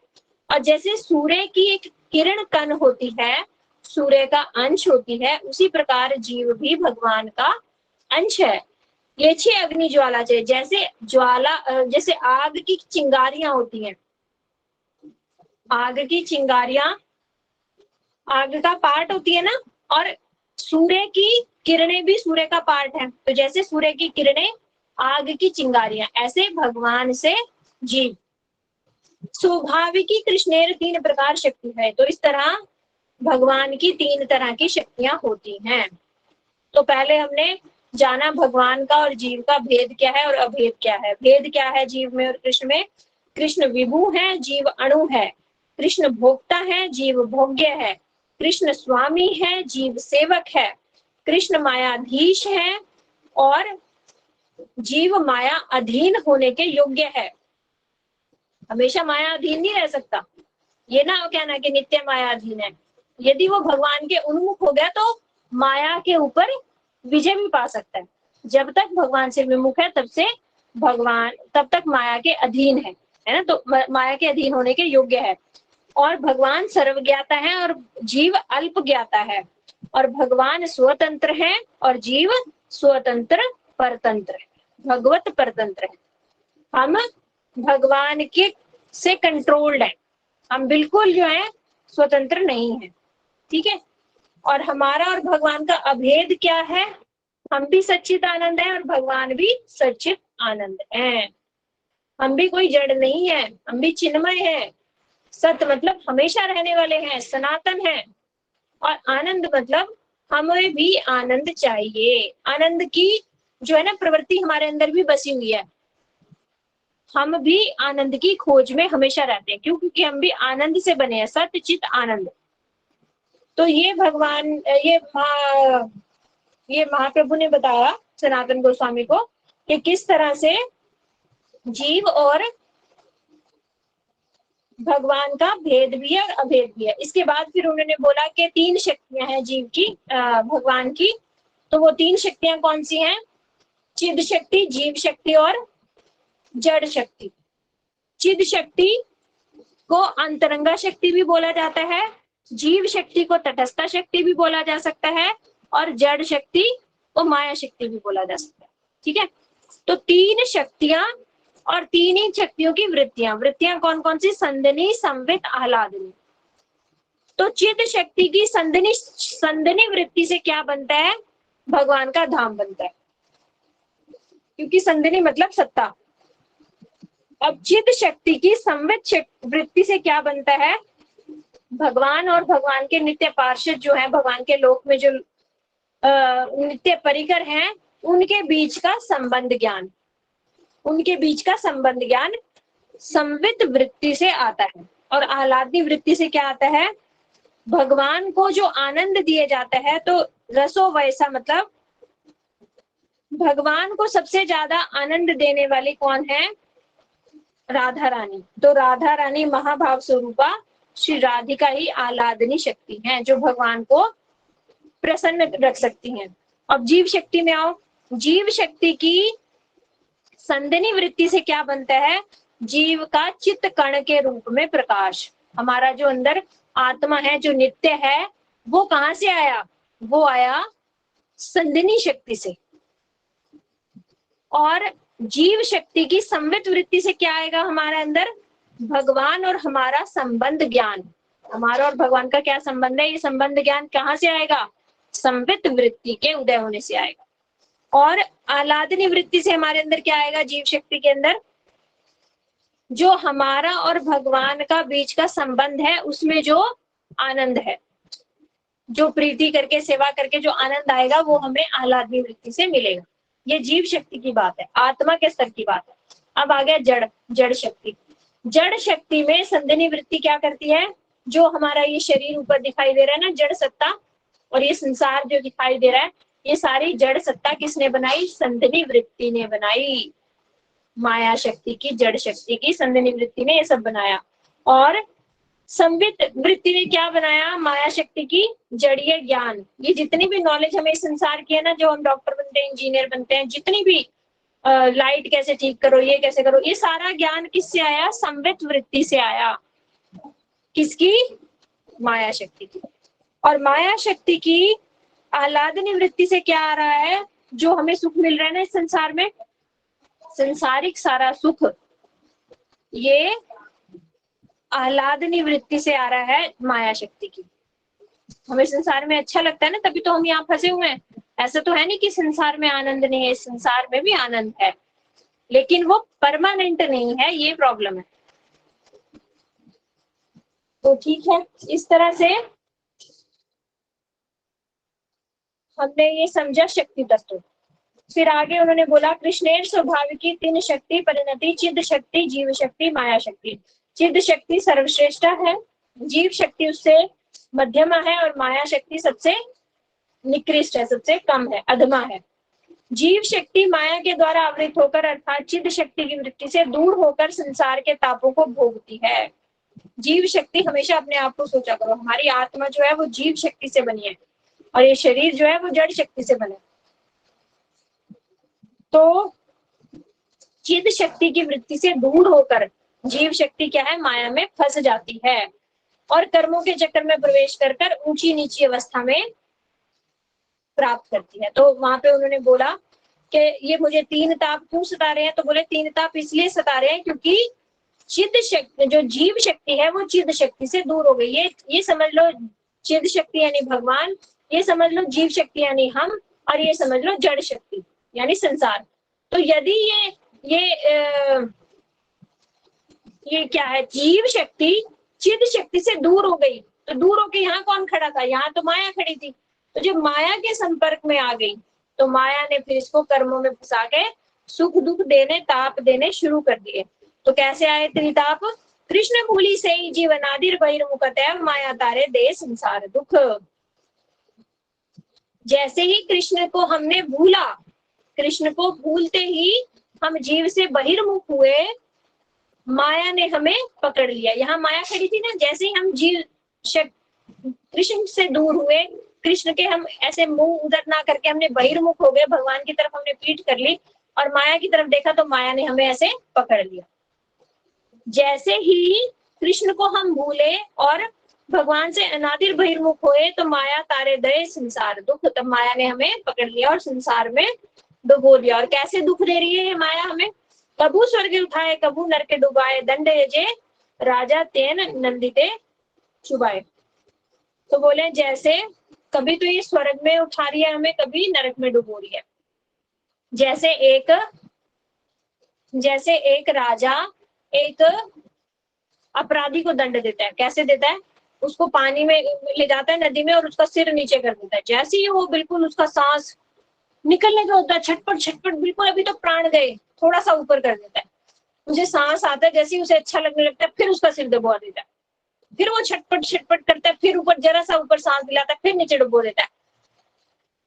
और जैसे सूर्य की एक किरण कण होती है, सूर्य का अंश होती है, उसी प्रकार जीव भी भगवान का अंश है। ये छह अग्नि ज्वाला जैसे ज्वाला, जैसे आग की चिंगारियां होती हैं, आग की चिंगारियां आग का पार्ट होती है ना, और सूर्य की किरणें भी सूर्य का पार्ट है। तो जैसे सूर्य की किरणें आग की चिंगारियां, ऐसे भगवान से जीव। स्वाभाविकी कृष्णेर तीन प्रकार शक्ति है, तो इस तरह भगवान की 3 तरह की शक्तियां होती हैं। तो पहले हमने जाना भगवान का और जीव का भेद क्या है और अभेद क्या है। भेद क्या है जीव में और कृष्ण में? कृष्ण विभु है, जीव अणु है। कृष्ण भोक्ता है, जीव भोग्य है। कृष्ण स्वामी है, जीव सेवक है। कृष्ण मायाधीश है और जीव माया अधीन होने के योग्य है। हमेशा माया अधीन नहीं रह सकता, ये ना कहना कि नित्य माया अधीन है। यदि वो भगवान के उन्मुख हो गया तो माया के ऊपर विजय भी पा सकता है। जब तक भगवान से विमुख है तब से भगवान, तब तक माया के अधीन है ना। तो माया के अधीन होने के योग्य है। और भगवान सर्वज्ञाता है और जीव अल्प ज्ञाता है। और भगवान स्वतंत्र है और जीव स्वतंत्र परतंत्र है, भगवत परतंत्र है। हम भगवान के से कंट्रोल्ड है, हम बिल्कुल जो है स्वतंत्र नहीं है, ठीक है। और हमारा और भगवान का अभेद क्या है? हम भी सच्चित आनंद है और भगवान भी सच्चित आनंद है। हम भी कोई जड़ नहीं है, हम भी चिन्मय है। सत मतलब हमेशा रहने वाले हैं, सनातन है। और आनंद मतलब हमें भी आनंद चाहिए। आनंद की जो है ना प्रवृत्ति हमारे अंदर भी बसी हुई है। हम भी आनंद की खोज में हमेशा रहते हैं, क्योंकि हम भी आनंद से बने हैं, सत्य चित आनंद। तो ये भगवान ये महाप्रभु ने बताया सनातन गोस्वामी को कि किस तरह से जीव और भगवान का भेद भी है और अभेद भी है। इसके बाद फिर उन्होंने बोला कि 3 शक्तियां हैं जीव की, भगवान की। तो वो 3 शक्तियां कौन सी हैं? चिद शक्ति, जीव शक्ति और जड़ शक्ति। चिद शक्ति को अंतरंगा शक्ति भी बोला जाता है, जीव शक्ति को तटस्थ शक्ति भी बोला जा सकता है, और जड़ शक्ति को माया शक्ति भी बोला जा सकता है। ठीक है, तो 3 शक्तियां और 3 ही शक्तियों की वृत्तियां कौन कौन सी? संदनी, संवित, आह्लादनी। तो चिद शक्ति की संदनी वृत्ति से क्या बनता है? भगवान का धाम बनता है, क्योंकि संदनी मतलब सत्ता। अब चिद शक्ति की संवित वृत्ति से क्या बनता है? भगवान और भगवान के नित्य पार्षद जो है, भगवान के लोक में जो नित्य परिकर हैं, उनके बीच का संबंध ज्ञान, उनके बीच का संबंध ज्ञान संवित वृत्ति से आता है। और आह्लादनी वृत्ति से क्या आता है? भगवान को जो आनंद दिए जाता है, तो रसो वैसा मतलब भगवान को सबसे ज्यादा आनंद देने वाली कौन है? राधा रानी। तो राधा रानी महाभाव स्वरूपा श्री राधिका ही आह्लादनी शक्ति है, जो भगवान को प्रसन्न रख सकती हैं। अब जीव शक्ति में आओ। जीव शक्ति की संदनी वृत्ति से क्या बनता है? जीव का चित्त कण के रूप में प्रकाश। हमारा जो अंदर आत्मा है, जो नित्य है, वो कहां से आया? वो आया संदनी शक्ति से। और जीव शक्ति की संवित वृत्ति से क्या आएगा हमारे अंदर? भगवान और हमारा संबंध ज्ञान। हमारा और भगवान का क्या संबंध है? ये संबंध ज्ञान कहां से आएगा? संवित वृत्ति के उदय होने से आएगा। और आह्लादनी वृत्ति से हमारे अंदर क्या आएगा? जीव शक्ति के अंदर जो हमारा और भगवान का बीच का संबंध है, उसमें जो आनंद है, जो प्रीति करके सेवा करके जो आनंद आएगा, वो हमें आह्लादनी वृत्ति से मिलेगा। ये जीव शक्ति की बात है, आत्मा के स्तर की बात है। अब आ गया जड़ शक्ति। जड़ शक्ति में संदनी वृत्ति क्या करती है? जो हमारा ये शरीर ऊपर दिखाई दे रहा है ना, जड़ सत्ता, और ये संसार जो दिखाई दे रहा है, ये सारी जड़ सत्ता किसने बनाई? संदनी वृत्ति ने बनाई। माया शक्ति की, जड़ शक्ति की संदनी वृत्ति ने ये सब बनाया। और संवित वृत्ति ने क्या बनाया? माया शक्ति की जड़ीय ज्ञान। ये जितनी भी नॉलेज हमें संसार की है ना, जो हम डॉक्टर बनते हैं, इंजीनियर बनते हैं, जितनी भी लाइट कैसे ठीक करो, ये कैसे करो, ये सारा ज्ञान किससे आया? संवित वृत्ति से आया। किसकी? माया शक्ति की। और माया शक्ति की आह्लादनी वृत्ति से क्या आ रहा है? जो हमें सुख मिल रहा है ना इस संसार में, संसारिक सारा सुख, ये आह्लादनी वृत्ति से आ रहा है माया शक्ति की। हमें संसार में अच्छा लगता है ना, तभी तो हम यहाँ फंसे हुए हैं। ऐसा तो है नहीं कि संसार में आनंद नहीं है, संसार में भी आनंद है, लेकिन वो परमानेंट नहीं है, ये प्रॉब्लम है। तो ठीक है, इस तरह से हमने ये समझा शक्ति तत्व। फिर आगे उन्होंने बोला कृष्णेर स्वाभाविकी 3 शक्ति परिणति, चिद शक्ति, जीव शक्ति, माया शक्ति। चिद शक्ति सर्वश्रेष्ठ है, जीव शक्ति उससे मध्यमा है, और माया शक्ति सबसे निकृष्ट है, सबसे कम है, अधमा है। जीव शक्ति माया के द्वारा आवृत होकर अर्थात चिद शक्ति की वृत्ति से दूर होकर संसार के तापों को भोगती है। जीव शक्ति हमेशा अपने आप को सोचा करो, हमारी आत्मा जो है वो जीव शक्ति से बनी है, और ये शरीर जो है वो जड़ शक्ति से बना है। तो चिद शक्ति की वृत्ति से दूर होकर जीव शक्ति क्या है? माया में फंस जाती है, और कर्मों के चक्कर में प्रवेश कर कर ऊंची नीची अवस्था में प्राप्त करती है। तो वहां पे उन्होंने बोला कि ये मुझे 3 ताप क्यों सता रहे हैं? तो बोले 3 ताप इसलिए सता रहे हैं क्योंकि चिद शक्ति, जो जीव शक्ति है, वो चिद शक्ति से दूर हो गई। ये समझ लो चिद शक्ति यानी भगवान, ये समझ लो जीव शक्ति यानी हम, और ये समझ लो जड़ शक्ति यानी संसार। तो यदि ये क्या है? जीव शक्ति चिद शक्ति से दूर हो गई, तो दूर होके यहाँ कौन खड़ा था? यहाँ तो माया खड़ी थी। तो जब माया के संपर्क में आ गई तो माया ने फिर इसको कर्मों में फंसा के सुख दुख देने, ताप देने शुरू कर दिए। तो कैसे आए त्रिताप? कृष्ण भूली से ही जीवन आदिर बहिर्मुखतः माया तारे दे संसार दुख। जैसे ही कृष्ण को हमने भूला, कृष्ण को भूलते ही हम जीव से बहिर्मुख हुए, माया ने हमें पकड़ लिया। यहाँ माया खड़ी थी ना, जैसे ही हम जीव कृष्ण से दूर हुए, कृष्ण के हम ऐसे मुंह उधर ना करके हमने बहिर्मुख हो गए, भगवान की तरफ हमने पीठ कर ली और माया की तरफ देखा तो माया ने हमें ऐसे पकड़ लिया। जैसे ही कृष्ण को हम भूले और भगवान से अनादिर बहिर्मुख हुए तो माया तारे दे संसार दुख, तब माया ने हमें पकड़ लिया और संसार में डुबो दिया। और कैसे दुख दे रही है ये माया हमें? कबू स्वर्ग उठाए कबू नरके डुबाए, दंड यजे राजा तेन नंदिते चुबाए। तो बोले जैसे कभी तो ये स्वर्ग में उठा रही है हमें, कभी नरक में डुबो रही है। जैसे एक राजा एक अपराधी को दंड देता है, कैसे देता है? उसको पानी में ले जाता है, नदी में, और उसका सिर नीचे कर देता है। जैसे ही वो बिल्कुल उसका सांस निकलने का होता है, छटपट छटपट, बिल्कुल अभी तो प्राण गए, थोड़ा सा ऊपर कर देता है, मुझे सांस आता है, जैसे ही उसे अच्छा लगने लगता है फिर उसका सिर दबा देता है, फिर वो छटपट छटपट करता है, फिर ऊपर जरा सा ऊपर सांस दिलाता है, फिर नीचे डुबो देता है।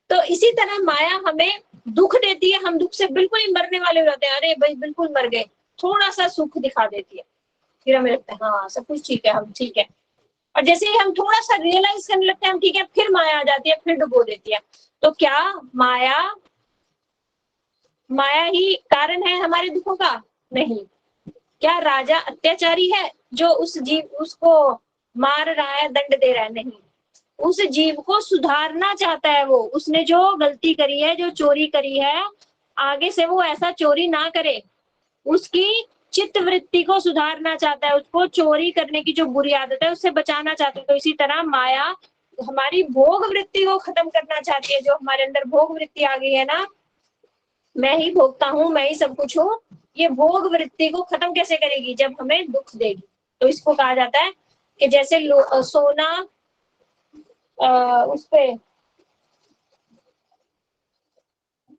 तो इसी तरह माया हमें दुख देती है, हम दुख से बिल्कुल ही मरने वाले हो जाते हैं, अरे भाई बिल्कुल मर गए, थोड़ा सा सुख दिखा देती है, फिर हमें लगता है हाँ सब कुछ ठीक है, हम ठीक है। और जैसे ही हम थोड़ा सा रियलाइज करने लगते हैं हम ठीक है, फिर माया आ जाती है, फिर डुबो देती है। तो क्या माया ही कारण है हमारे दुखों का? नहीं। क्या राजा अत्याचारी है जो उस जीव उसको मार रहा है, दंड दे रहा है? नहीं। उस जीव को सुधारना चाहता है वो, उसने जो गलती करी है, जो चोरी करी है, आगे से वो ऐसा चोरी ना करे, उसकी चित्त वृत्ति को सुधारना चाहता है, उसको चोरी करने की जो बुरी आदत है उससे बचाना चाहता है। तो इसी तरह माया हमारी भोग वृत्ति को खत्म करना चाहती है। जो हमारे अंदर भोग वृत्ति आ गई है ना, मैं ही भोगता हूँ, मैं ही सब कुछ हूँ, ये भोग वृत्ति को खत्म कैसे करेगी? जब हमें दुख देगी। तो इसको कहा जाता है कि जैसे सोना उस पे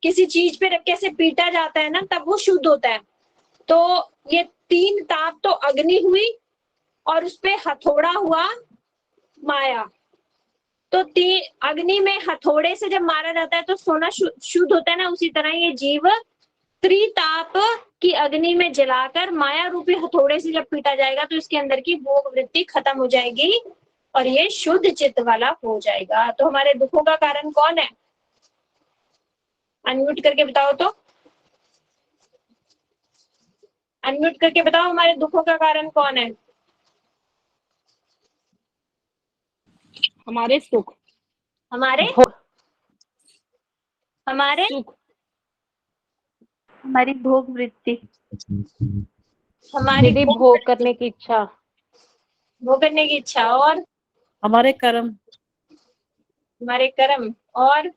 किसी चीज पे रख के ऐसे पीटा जाता है ना, तब वो शुद्ध होता है। तो ये तीन ताप तो अग्नि हुई और उस पे हथौड़ा हुआ माया। तो अग्नि में हथौड़े से जब मारा जाता है तो सोना शुद्ध होता है ना, उसी तरह ये जीव त्रिताप की अग्नि में जलाकर माया रूपी हथौड़े से जब पीटा जाएगा तो इसके अंदर की भोग वृत्ति खत्म हो जाएगी और ये शुद्ध चित्त वाला हो जाएगा। तो हमारे दुखों का कारण कौन है? अनम्यूट करके बताओ तो, अनम्यूट करके बताओ, हमारे दुखों का कारण कौन है? हमारे सुख, हमारे हमारे सुख, हमारी भोग वृत्ति, हमारी दीदी भोग करने की इच्छा, भोग करने की इच्छा, और हमारे कर्म, हमारे कर्म, और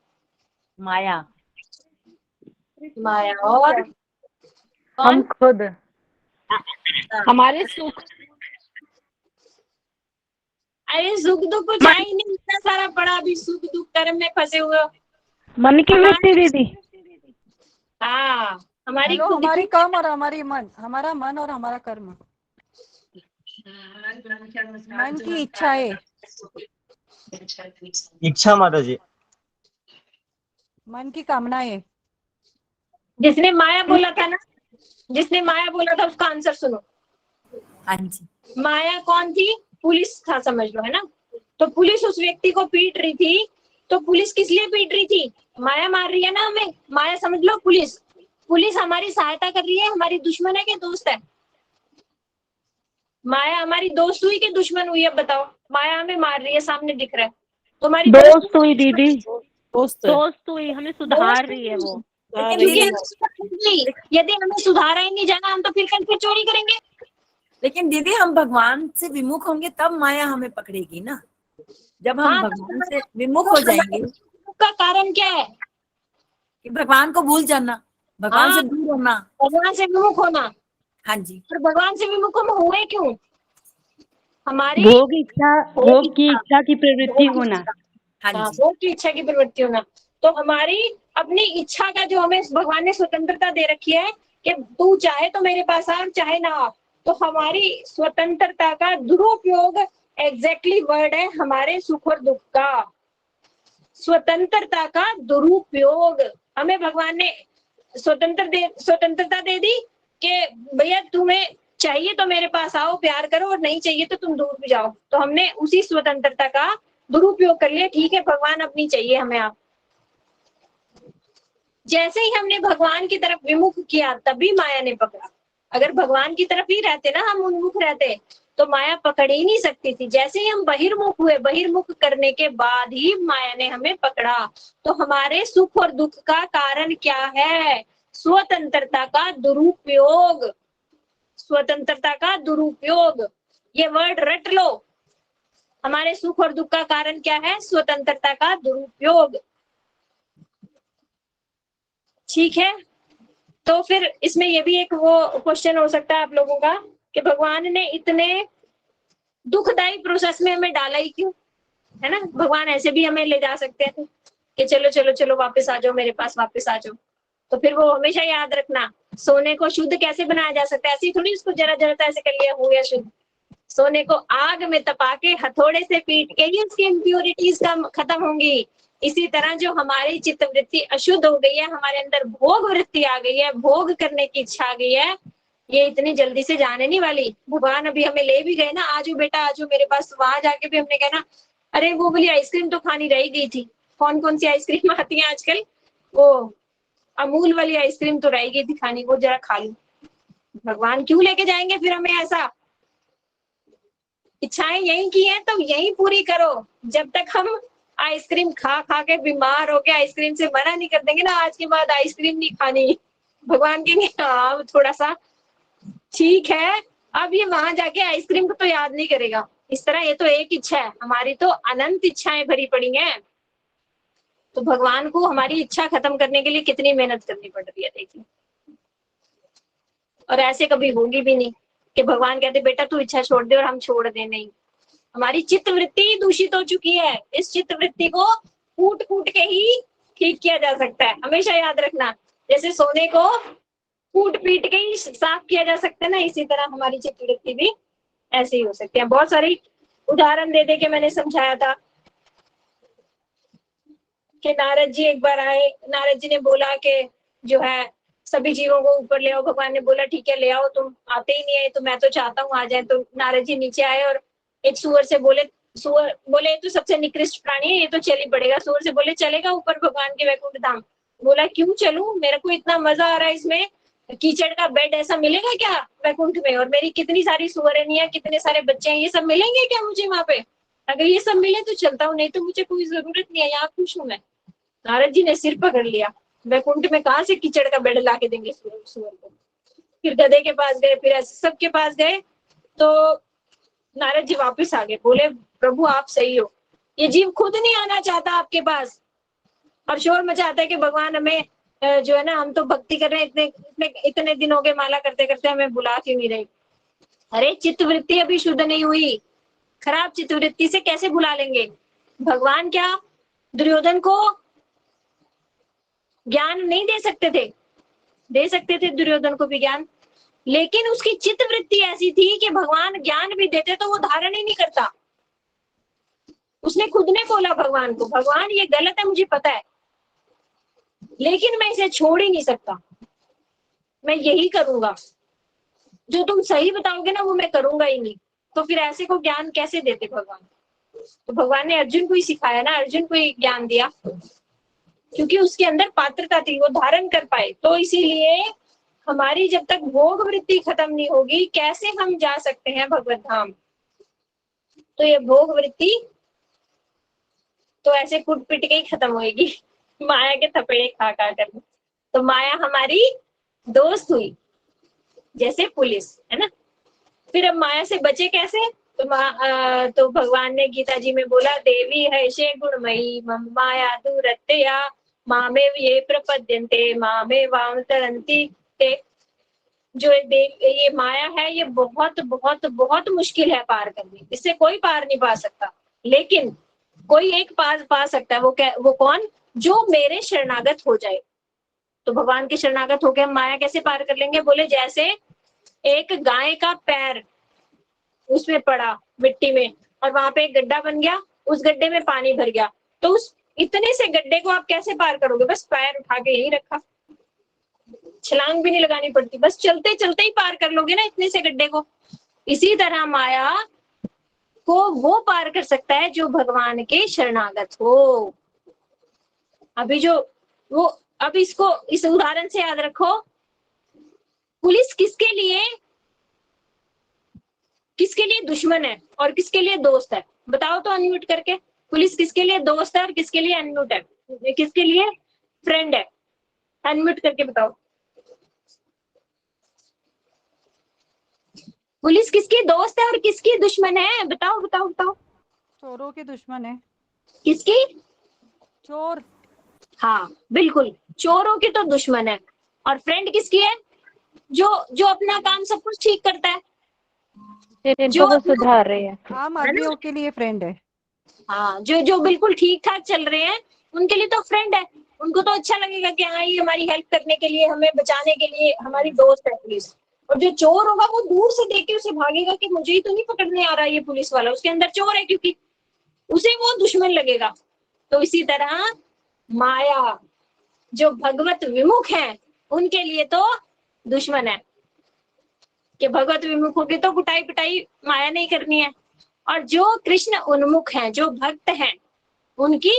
माया, माया, और हम कौन? खुद, हमारे सुख, अरे सुख दुख कुछ है ही नहीं, इतना सारा पड़ा, अभी सुख दुख कर्म में फंसे हुए हो। मन की वृत्ति दीदी। हाँ, हमारी हेलो, खुद हमारी की कर्म और हमारी मन, हमारा मन और हमारा कर्म, मन की इच्छाएं, इच्छा माता जी, मन की कामनाएं। जिसने माया बोला था ना, जिसने माया बोला था उसका आंसर सुनो। हाँ जी, माया कौन थी? पुलिस था, समझ लो, है ना। तो पुलिस उस व्यक्ति को पीट रही थी, तो पुलिस किस लिए पीट रही थी? माया मार रही है ना हमें, माया समझ लो पुलिस। पुलिस हमारी सहायता कर रही है, हमारी दुश्मन है कि दोस्त है? माया हमारी दोस्त हुई कि दुश्मन हुई? अब बताओ। माया हमें मार रही है, सामने दिख रहा है, तो हमारी दोस्त हुई दीदी, दोस्त। दोस्त हुई, हमें सुधार रही है वो। यदि हमें सुधारा ही नहीं जाना, हम तो फिर कल फिर चोरी करेंगे। लेकिन दीदी हम भगवान से विमुख होंगे तब माया हमें पकड़ेगी ना। जब हम हाँ, भगवान से विमुख हो जाएंगे, का कारण क्या है? कि भगवान को भूल जाना, भगवान से दूर होना। भगवान से विमुख होना। हाँ जी, पर भगवान से विमुख हम हुए क्यों? हमारी भोग की इच्छा की प्रवृत्ति होना। हाँ हाँ, जी, भोग की इच्छा की प्रवृत्ति होना। तो हमारी अपनी इच्छा का जो हमें भगवान ने स्वतंत्रता दे रखी है कि तू चाहे तो मेरे पास आ, चाहे ना आ, तो हमारी स्वतंत्रता का दुरुपयोग एग्जैक्टली वर्ड है हमारे सुख और दुख का। स्वतंत्रता का दुरुपयोग, हमें भगवान ने स्वतंत्रता दे दी कि भैया तुम्हें चाहिए तो मेरे पास आओ, प्यार करो, और नहीं चाहिए तो तुम दूर भी जाओ। तो हमने उसी स्वतंत्रता का दुरुपयोग कर लिया। ठीक है, भगवान अपनी चाहिए हमें आप। जैसे ही हमने भगवान की तरफ विमुख किया तभी माया ने पकड़ा। अगर भगवान की तरफ ही रहते ना, हम उन्मुख रहते, तो माया पकड़ ही नहीं सकती थी। जैसे ही हम बहिर्मुख हुए, बहिर्मुख करने के बाद ही माया ने हमें पकड़ा। तो हमारे सुख और दुख का कारण क्या है? स्वतंत्रता का दुरुपयोग। स्वतंत्रता का दुरुपयोग, ये वर्ड रट लो। हमारे सुख और दुख का कारण क्या है? स्वतंत्रता का दुरुपयोग। ठीक है, तो फिर इसमें ये भी एक वो क्वेश्चन हो सकता है आप लोगों का कि भगवान ने इतने दुखदाई प्रोसेस में हमें डाला ही क्यों, है ना? भगवान ऐसे भी हमें ले जा सकते थे कि चलो चलो चलो वापस आ जाओ मेरे पास, वापस आ जाओ। तो फिर वो हमेशा याद रखना, सोने को शुद्ध कैसे बनाया जा सकता है? ऐसे ही थोड़ी उसको जरा जरा ऐसे कर लिया हो गया शुद्ध। सोने को आग में तपा के हथौड़े से पीट के ही उसकी इम्प्योरिटीज खत्म होंगी। इसी तरह जो हमारी चित्त वृत्ति अशुद्ध हो गई है, हमारे अंदर भोग वृत्ति आ गई है, भोग करने की इच्छा आ गई है, ये इतनी जल्दी से जाने नहीं वाली। भगवान अभी हमें ले भी गए ना, आजो बेटा आजो मेरे पास, वहां जाके भी हमने कहना अरे वो वाली आइसक्रीम तो खानी रह गई थी। कौन कौन सी आइसक्रीम आती है आजकल? वो अमूल वाली आइसक्रीम तो रह गई थी खानी, वो जरा खा लूं। भगवान क्यों लेके जाएंगे फिर हमें ऐसा? इच्छाएं यही की है तो यही पूरी करो। जब तक हम आइसक्रीम खा खा के बीमार हो के आइसक्रीम से मना नहीं कर देंगे ना, आज के बाद आइसक्रीम नहीं खानी, भगवान कहेंगे हाँ थोड़ा सा ठीक है, अब ये वहां जाके आइसक्रीम को तो याद नहीं करेगा। इस तरह ये तो एक इच्छा है, हमारी तो अनंत इच्छाएं भरी पड़ी हैं। तो भगवान को हमारी इच्छा खत्म करने के लिए कितनी मेहनत करनी पड़ रही है, देखिए। और ऐसे कभी होगी भी नहीं कि भगवान कहते बेटा तू इच्छा छोड़ दे और हम छोड़ दे, नहीं। हमारी चित्त वृत्ति ही दूषित हो चुकी है। इस चित्त वृत्ति को कूट कूट के ही ठीक किया जा सकता है, हमेशा याद रखना। जैसे सोने को कूट पीट के ही साफ किया जा सकता है ना, इसी तरह हमारी चित्त वृत्ति भी ऐसे ही हो सकती है। बहुत सारी उदाहरण दे दे के मैंने समझाया था कि नारद जी एक बार आए, नारद जी ने बोला कि जो है सभी जीवों को ऊपर ले आओ। भगवान ने बोला ठीक है ले आओ, तुम आते ही नहीं है तो मैं तो चाहता हूँ आ जाए। तो नारद जी नीचे आए और एक सुअर से बोले, सुअर बोले तो सबसे निकृष्ट प्राणी है, ये तो चल ही पड़ेगा। सुअर से बोले चलेगा ऊपर भगवान के वैकुंठ धाम? बोला क्यों चलूं, मेरे को इतना मजा आ रहा है इसमें, कीचड़ का बेड ऐसा मिलेगा क्या वैकुंठ में? और मेरी कितनी सारी सुअरनियां, कितने सारे बच्चे हैं, ये सब मिलेंगे क्या मुझे वहां पे? अगर ये सब मिले तो चलता हूँ, नहीं तो मुझे कोई जरूरत नहीं है, यहाँ खुश हूँ मैं। नारद जी ने सिर पकड़ लिया, वैकुंठ में कहाँ से कीचड़ का बेड ला के देंगे सुअर को? फिर गधे के पास गए, फिर ऐसे सबके पास गए, तो नारद जी वापस आ गए, बोले प्रभु आप सही हो, ये जीव खुद नहीं आना चाहता आपके पास और शोर मचाता है कि भगवान हमें जो है ना, हम तो भक्ति कर रहे हैं, इतने दिन हो गए माला करते करते, हमें बुला क्यों नहीं रहे? अरे चित्त वृत्ति अभी शुद्ध नहीं हुई, खराब चित्त वृत्ति से कैसे बुला लेंगे? भगवान क्या दुर्योधन को ज्ञान नहीं दे सकते थे? दे सकते थे दुर्योधन को भी ज्ञान, लेकिन उसकी चित्त वृत्ति ऐसी थी कि भगवान ज्ञान भी देते तो वो धारण ही नहीं करता। उसने खुद ने बोला भगवान को, भगवान ये गलत है मुझे पता है, लेकिन मैं इसे छोड़ ही नहीं सकता, मैं यही करूंगा, जो तुम सही बताओगे ना वो मैं करूंगा ही नहीं। तो फिर ऐसे को ज्ञान कैसे देते भगवान? तो भगवान ने अर्जुन को ही सिखाया ना, अर्जुन को ही ज्ञान दिया, क्योंकि उसके अंदर पात्रता थी, वो धारण कर पाए। तो इसीलिए हमारी जब तक भोग वृत्ति खत्म नहीं होगी, कैसे हम जा सकते हैं भगवत धाम? तो ये भोग वृत्ति तो ऐसे कुट पिट के ही खत्म होगी, माया के थपेड़े खा खा कर। तो माया हमारी दोस्त हुई जैसे पुलिस, है ना। फिर अब माया से बचे कैसे? तो भगवान ने गीता जी में बोला, देवी है शे गुणमयी मम माया दूरत्या मामे ये प्रपद्यन्ते मामे वाम तरंती ते। जो ये माया है, ये बहुत बहुत बहुत मुश्किल है पार करनी, इससे कोई पार नहीं पा सकता। लेकिन कोई एक पा सकता है, वो कौन? जो मेरे शरणागत हो जाए। तो भगवान के शरणागत होके हम माया कैसे पार कर लेंगे? बोले जैसे एक गाय का पैर उसमें पड़ा मिट्टी में और वहां पे एक गड्ढा बन गया, उस गड्ढे में पानी भर गया, तो उस इतने से गड्ढे को आप कैसे पार करोगे? बस पैर उठा के यही रखा, छलांग भी नहीं लगानी पड़ती, बस चलते चलते ही पार कर लोगे ना इतने से गड्ढे को। इसी तरह माया को वो पार कर सकता है जो भगवान के शरणागत हो। अभी जो वो, अब इसको इस उदाहरण से याद रखो, पुलिस किसके लिए दुश्मन है और किसके लिए दोस्त है? बताओ तो अनम्यूट करके। पुलिस किसके लिए दोस्त है और किसके लिए अनम्यूट है, किसके लिए फ्रेंड है? अनम्यूट करके बताओ। पुलिस किसकी दोस्त है और किसकी दुश्मन है? बताओ बताओ बताओ। चोरों के दुश्मन है। किसकी? चोर। हाँ बिल्कुल, चोरों की तो दुश्मन है। और फ्रेंड किसकी है? जो अपना काम सब कुछ ठीक करता है, जिनको वो सुधार रहे हैं। आम आदमियों के लिए फ्रेंड है। हाँ, जो बिल्कुल ठीक ठाक चल रहे हैं उनके लिए तो फ्रेंड है। उनको तो अच्छा लगेगा कि हाँ ये हमारी हेल्प करने के लिए, हमें बचाने के लिए हमारी दोस्त है पुलिस। और जो चोर होगा वो दूर से देख के उसे भागेगा कि मुझे ही तो नहीं पकड़ने आ रहा ये पुलिस वाला, उसके अंदर चोर है, क्योंकि उसे वो दुश्मन लगेगा। तो इसी तरह माया जो भगवत विमुख है उनके लिए तो दुश्मन है, कि भगवत विमुख होगी तो कुटाई पिटाई माया नहीं करनी है। और जो कृष्ण उन्मुख हैं, जो भक्त हैं, उनकी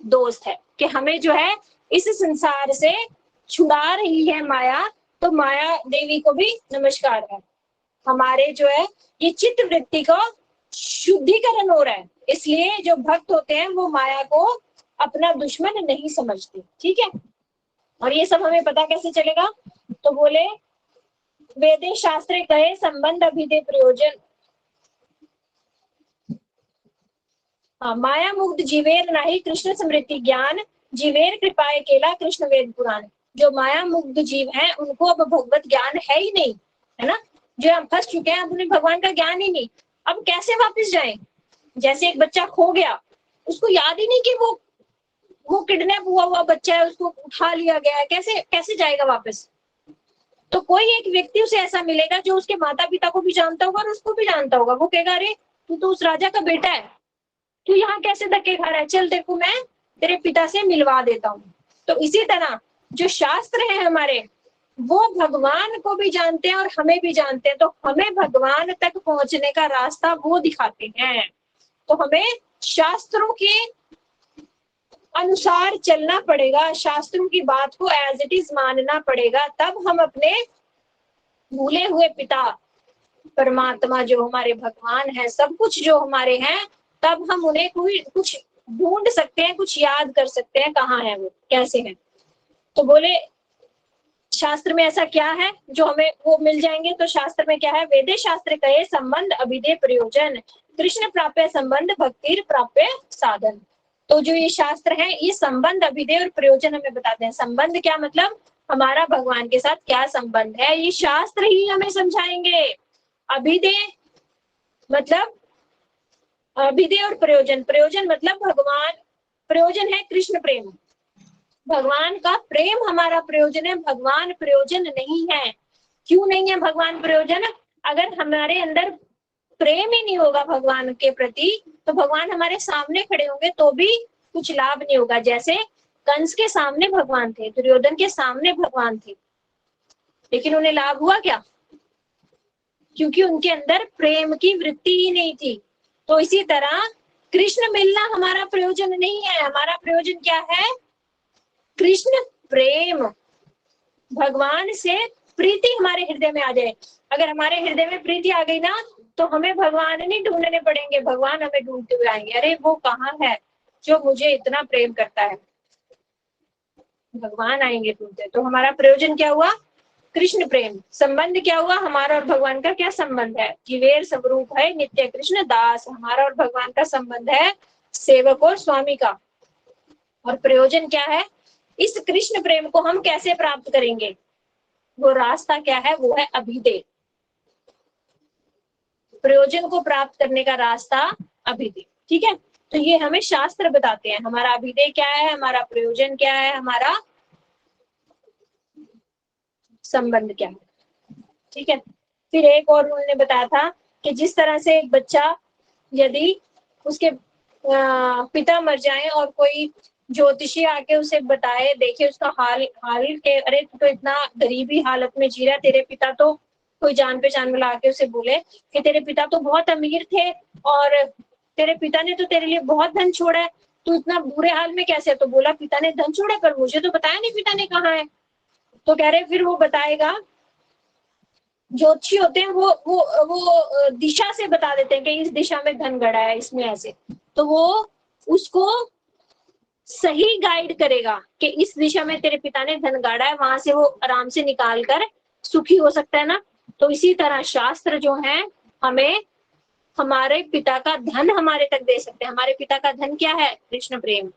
दोस्त है, कि हमें जो है इस संसार से छुड़ा रही है माया। तो माया देवी को भी नमस्कार है। हमारे जो है ये चित्त वृत्ति का शुद्धिकरण हो रहा है, इसलिए जो भक्त होते हैं वो माया को अपना दुश्मन नहीं समझते। ठीक है, और ये सब हमें पता कैसे चलेगा? तो बोले वेदे शास्त्रे कहे संबंध अभिदे प्रयोजन। माया मुक्त जीवेर नाही कृष्ण स्मृति ज्ञान, जीवेर कृपाए केला कृष्ण वेद पुराण। जो माया मुक्त जीव हैं उनको अब भगवत ज्ञान है ही नहीं, है ना? जो हम फंस चुके हैं, अब उन्हें भगवान का ज्ञान ही नहीं। अब कैसे वापस जाएं? जैसे एक बच्चा खो गया, उसको याद ही नहीं कि वो किडनैप हुआ बच्चा है, उसको उठा लिया गया है, कैसे कैसे जाएगा वापस? तो कोई एक व्यक्ति उसे ऐसा मिलेगा जो उसके माता पिता को भी जानता होगा और उसको भी जानता होगा। वो कहेगा अरे तू तो उस राजा का बेटा है, तू यहाँ कैसे धक्के खा रहा है, चल तेरे को मैं तेरे पिता से मिलवा देता हूँ। तो इसी तरह जो शास्त्र है हमारे, वो भगवान को भी जानते हैं और हमें भी जानते हैं। तो हमें भगवान तक पहुंचने का रास्ता वो दिखाते हैं। तो हमें शास्त्रों के अनुसार चलना पड़ेगा, शास्त्रों की बात को एज इट इज मानना पड़ेगा, तब हम अपने भूले हुए पिता परमात्मा जो हमारे भगवान है, सब कुछ जो हमारे हैं, तब हम उन्हें कोई कुछ ढूंढ सकते हैं, कुछ याद कर सकते हैं कहाँ है वो, कैसे है। तो बोले शास्त्र में ऐसा क्या है जो हमें वो मिल जाएंगे? तो शास्त्र में क्या है? वेदे शास्त्र कहे संबंध अभिदे प्रयोजन, कृष्ण प्राप्य संबंध भक्तिर प्राप्य साधन। तो जो ये शास्त्र है ये संबंध अभिदे और प्रयोजन हमें बताते हैं। संबंध क्या मतलब? हमारा भगवान के साथ क्या संबंध है, ये शास्त्र ही हमें समझाएंगे। अभिदे मतलब अभिदे और प्रयोजन, प्रयोजन मतलब भगवान, प्रयोजन है कृष्ण प्रेम, भगवान का प्रेम हमारा प्रयोजन है, भगवान प्रयोजन नहीं है। क्यों नहीं है भगवान प्रयोजन? अगर हमारे अंदर प्रेम ही नहीं होगा भगवान के प्रति, तो भगवान हमारे सामने खड़े होंगे तो भी कुछ लाभ नहीं होगा। जैसे कंस के सामने भगवान थे, दुर्योधन के सामने भगवान थे, लेकिन उन्हें लाभ हुआ क्या? क्योंकि उनके अंदर प्रेम की वृत्ति ही नहीं थी। तो इसी तरह कृष्ण मिलना हमारा प्रयोजन नहीं है, हमारा प्रयोजन क्या है? कृष्ण प्रेम, भगवान से प्रीति हमारे हृदय में आ जाए। अगर हमारे हृदय में प्रीति आ गई ना, तो हमें भगवान नहीं ढूंढने पड़ेंगे, भगवान हमें ढूंढते हुए आएंगे। अरे वो कहाँ है जो मुझे इतना प्रेम करता है? भगवान आएंगे ढूंढते। तो हमारा प्रयोजन क्या हुआ? कृष्ण प्रेम। संबंध क्या हुआ? हमारा और भगवान का क्या संबंध है? जीवेर स्वरूप है नित्य कृष्ण दास। हमारा और भगवान का संबंध है सेवक और स्वामी का। और प्रयोजन क्या है? इस कृष्ण प्रेम को हम कैसे प्राप्त करेंगे? वो रास्ता क्या है? वो है अभिदे। प्रयोजन को प्राप्त करने का रास्ता अभिदे। ठीक है, तो ये हमें शास्त्र बताते हैं, हमारा अभिधेय क्या है, हमारा प्रयोजन क्या है, हमारा संबंध क्या है। ठीक है। फिर एक और उन्होंने बताया था कि जिस तरह से एक बच्चा यदि उसके पिता मर जाए और कोई ज्योतिषी आके उसे बताए, देखे उसका हाल के, अरे तू तो इतना गरीबी हालत में जी रहा, तेरे पिता तो, कोई जान पहचान वाला आके उसे बोले कि तेरे पिता तो बहुत अमीर थे और तेरे पिता ने तो तेरे लिए बहुत धन छोड़ा है, तू इतना बुरे हाल में कैसे है? तो बोला पिता ने धन छोड़ा, पर मुझे तो बताया नहीं पिता ने कहाँ है। तो कह रहे फिर वो बताएगा, ज्योतिषी होते हैं वो दिशा से बता देते हैं कि इस दिशा में धन गड़ा है, इसमें ऐसे, तो वो उसको सही गाइड करेगा कि इस दिशा में तेरे पिता ने धन गाड़ा है, वहां से वो आराम से निकाल कर सुखी हो सकता है ना। तो इसी तरह शास्त्र जो है हमें हमारे पिता का धन हमारे तक दे सकते हैं। हमारे पिता का धन क्या है? कृष्ण प्रेम,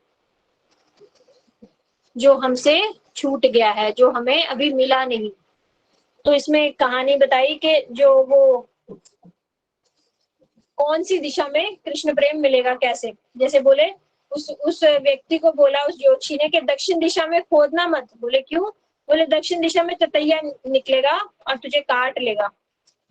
जो हमसे छूट गया है, जो हमें अभी मिला नहीं। तो इसमें एक कहानी बताई कि जो वो कौन सी दिशा में कृष्ण प्रेम मिलेगा, कैसे, जैसे बोले उस व्यक्ति को बोला उस ज्योतिषी ने कि दक्षिण दिशा में खोदना मत। बोले क्यों? बोले दक्षिण दिशा में ततैया निकलेगा और तुझे काट लेगा।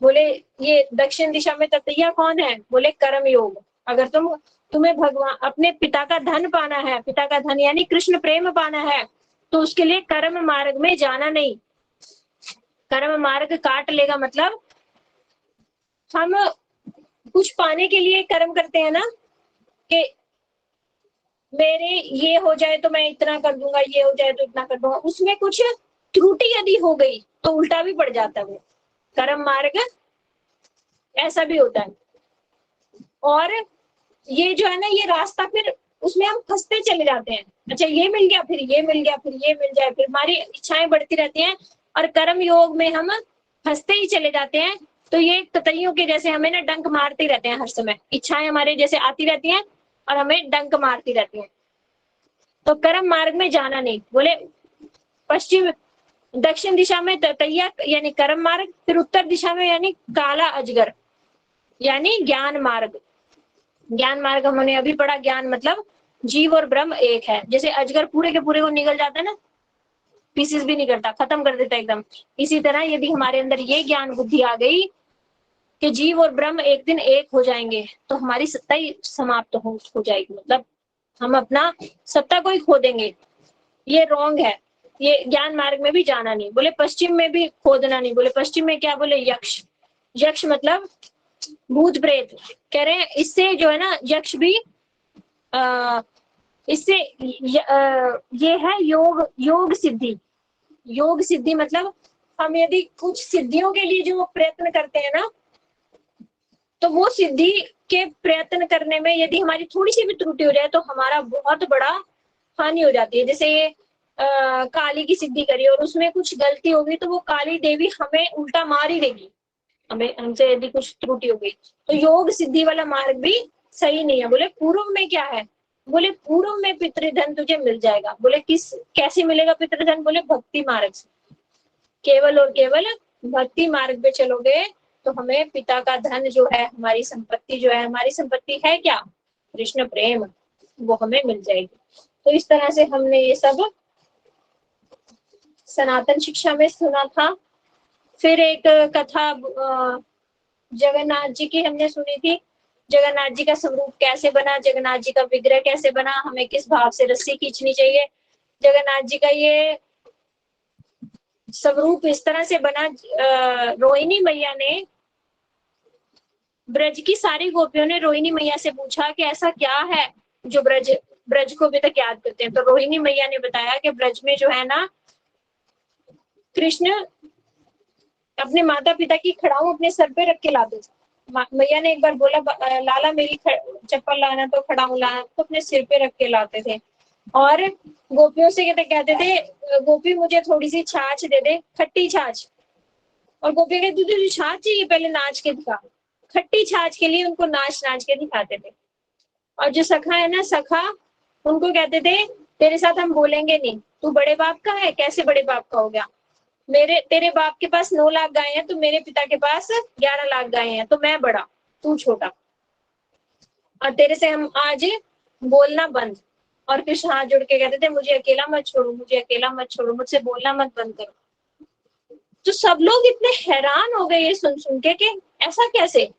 बोले ये दक्षिण दिशा में ततैया कौन है? बोले कर्म योग। अगर तुम्हें भगवान अपने पिता का धन पाना है, पिता का धन यानी कृष्ण प्रेम पाना है, तो उसके लिए कर्म मार्ग में जाना नहीं। कर्म मार्ग काट लेगा, मतलब हम कुछ पाने के लिए कर्म करते हैं ना, कि मेरे ये हो जाए तो मैं इतना कर दूंगा, ये हो जाए तो इतना कर दूंगा, उसमें कुछ त्रुटि यदि हो गई तो उल्टा भी पड़ जाता है वो कर्म मार्ग, ऐसा भी होता है। और ये जो है ना, ये रास्ता फिर उसमें हम फंसते चले जाते हैं। अच्छा ये मिल गया, फिर ये मिल गया, फिर ये मिल जाए, फिर हमारी इच्छाएं बढ़ती रहती हैं और कर्म योग में हम फंसते ही चले जाते हैं। तो ये ततैयों के जैसे हमें ना डंक मारते रहते हैं हर समय, इच्छाएं हमारे जैसे आती रहती हैं और हमें डंक मारती रहती हैं। तो कर्म मार्ग में जाना नहीं। बोले पश्चिम दक्षिण दिशा में ततैया यानी कर्म मार्ग, फिर उत्तर दिशा में यानी काला अजगर यानी ज्ञान मार्ग। ज्ञान मार्ग हमने अभी पढ़ा, ज्ञान मतलब जीव और ब्रह्म एक है। जैसे अजगर पूरे के पूरे को निगल जाता है ना, पीसेस भी नहीं करता, खत्म कर देता एकदम, इसी तरह यदि हमारे अंदर ये ज्ञान बुद्धि आ गई कि जीव और ब्रह्म एक दिन एक हो जाएंगे, तो हमारी सत्ता ही समाप्त हो जाएगी, मतलब हम अपना सत्ता को ही खो देंगे। ये रॉन्ग है, ये ज्ञान मार्ग में भी जाना नहीं। बोले पश्चिम में भी खोदना नहीं। बोले पश्चिम में क्या? बोले यक्ष। यक्ष मतलब भूत प्रेत। कह रहे हैं इससे जो है ना, यक्ष भी इससे ये है योग सिद्धि। योग सिद्धि मतलब हम यदि कुछ सिद्धियों के लिए जो प्रयत्न करते हैं ना, तो वो सिद्धि के प्रयत्न करने में यदि हमारी थोड़ी सी भी त्रुटि हो जाए तो हमारा बहुत बड़ा हानि हो जाती है। जैसे ये काली की सिद्धि करी और उसमें कुछ गलती होगी तो वो काली देवी हमें उल्टा मार ही देगी, हमें हमसे यदि कुछ त्रुटि हो गई। तो योग सिद्धि वाला मार्ग भी सही नहीं है। बोले पूर्व में क्या है? बोले पूर्व में पितृधन तुझे मिल जाएगा। बोले कैसे मिलेगा पितृधन? बोले भक्ति मार्ग से, केवल और केवल भक्ति मार्ग पे चलोगे तो हमें पिता का धन जो है, हमारी संपत्ति जो है, हमारी संपत्ति है क्या? कृष्ण प्रेम, वो हमें मिल जाएगी। तो इस तरह से हमने ये सब सनातन शिक्षा में सुना था। फिर एक कथा जगन्नाथ जी की हमने सुनी थी। जगन्नाथ जी का स्वरूप कैसे बना, जगन्नाथ जी का विग्रह कैसे बना, हमें किस भाव से रस्सी खींचनी चाहिए। जगन्नाथ जी का ये स्वरूप इस तरह से बना, रोहिणी मैया ने, ब्रज की सारी गोपियों ने रोहिणी मैया से पूछा कि ऐसा क्या है जो ब्रज को अभी तक याद करते हैं। तो रोहिणी मैया ने बताया कि ब्रज में जो है ना, कृष्ण अपने माता पिता की खड़ाऊ अपने सर पे रख के लाते थे। मैया ने एक बार बोला लाला मेरी चप्पल लाना, तो खड़ाऊ लाना, तो अपने सिर पे रख के लाते थे। और गोपियों से कहते थे गोपी मुझे थोड़ी सी छाछ दे दे, खट्टी छाछ। और गोपी कहती तुझे छाछ चाहिए, पहले नाच के दिखा। खट्टी छाछ के लिए उनको नाच के दिखाते थे। और जो सखा है ना, सखा, उनको कहते थे तेरे साथ हम बोलेंगे नहीं, तू बड़े बाप का है, कैसे बड़े बाप का हो गया? तेरे बाप के पास 9 लाख गाय हैं, तो मेरे पिता के पास 11 लाख गाय हैं, तो मैं बड़ा, तू छोटा। और तेरे से हम आज बोलना बंद। और कृष्ण हाथ जोड़ के कहते थे मुझे अकेला मत छोड़ो, मुझे अकेला मत छोड़ो, मुझसे बोलना मत बंद करो। तो सब लोग इतने हैरान हो गए ये सुन के कि ऐसा कैसे,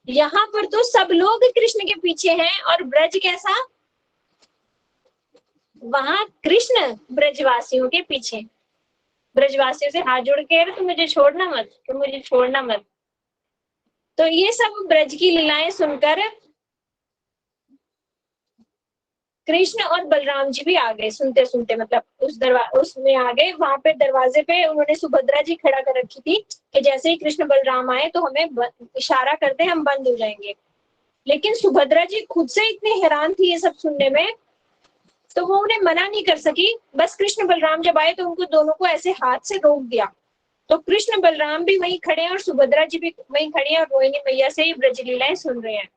यहाँ पर तो सब लोग कृष्ण के पीछे हैं और ब्रज कैसा, वहां कृष्ण ब्रजवासियों के पीछे, ब्रजवासियों से हाथ जोड़ के तुम मुझे छोड़ना मत, तुम मुझे छोड़ना मत। तो ये सब ब्रज की लीलाएं सुनकर कृष्ण और बलराम जी भी आ गए सुनते सुनते, मतलब उसमें आ गए। वहां पे दरवाजे पे उन्होंने सुभद्रा जी खड़ा कर रखी थी कि जैसे ही कृष्ण बलराम आए तो हमें इशारा कर दे, हम बंद हो जाएंगे। लेकिन सुभद्रा जी खुद से इतनी हैरान थी ये सब सुनने में, तो वो उन्हें मना नहीं कर सकी। बस कृष्ण बलराम जब आए तो उनको दोनों को ऐसे हाथ से रोक दिया। तो कृष्ण बलराम भी वहीं खड़े हैं और सुभद्रा जी भी वहीं खड़ी हैं और रोहिणी मैया से ही ब्रज लीलाएं सुन रहे हैं।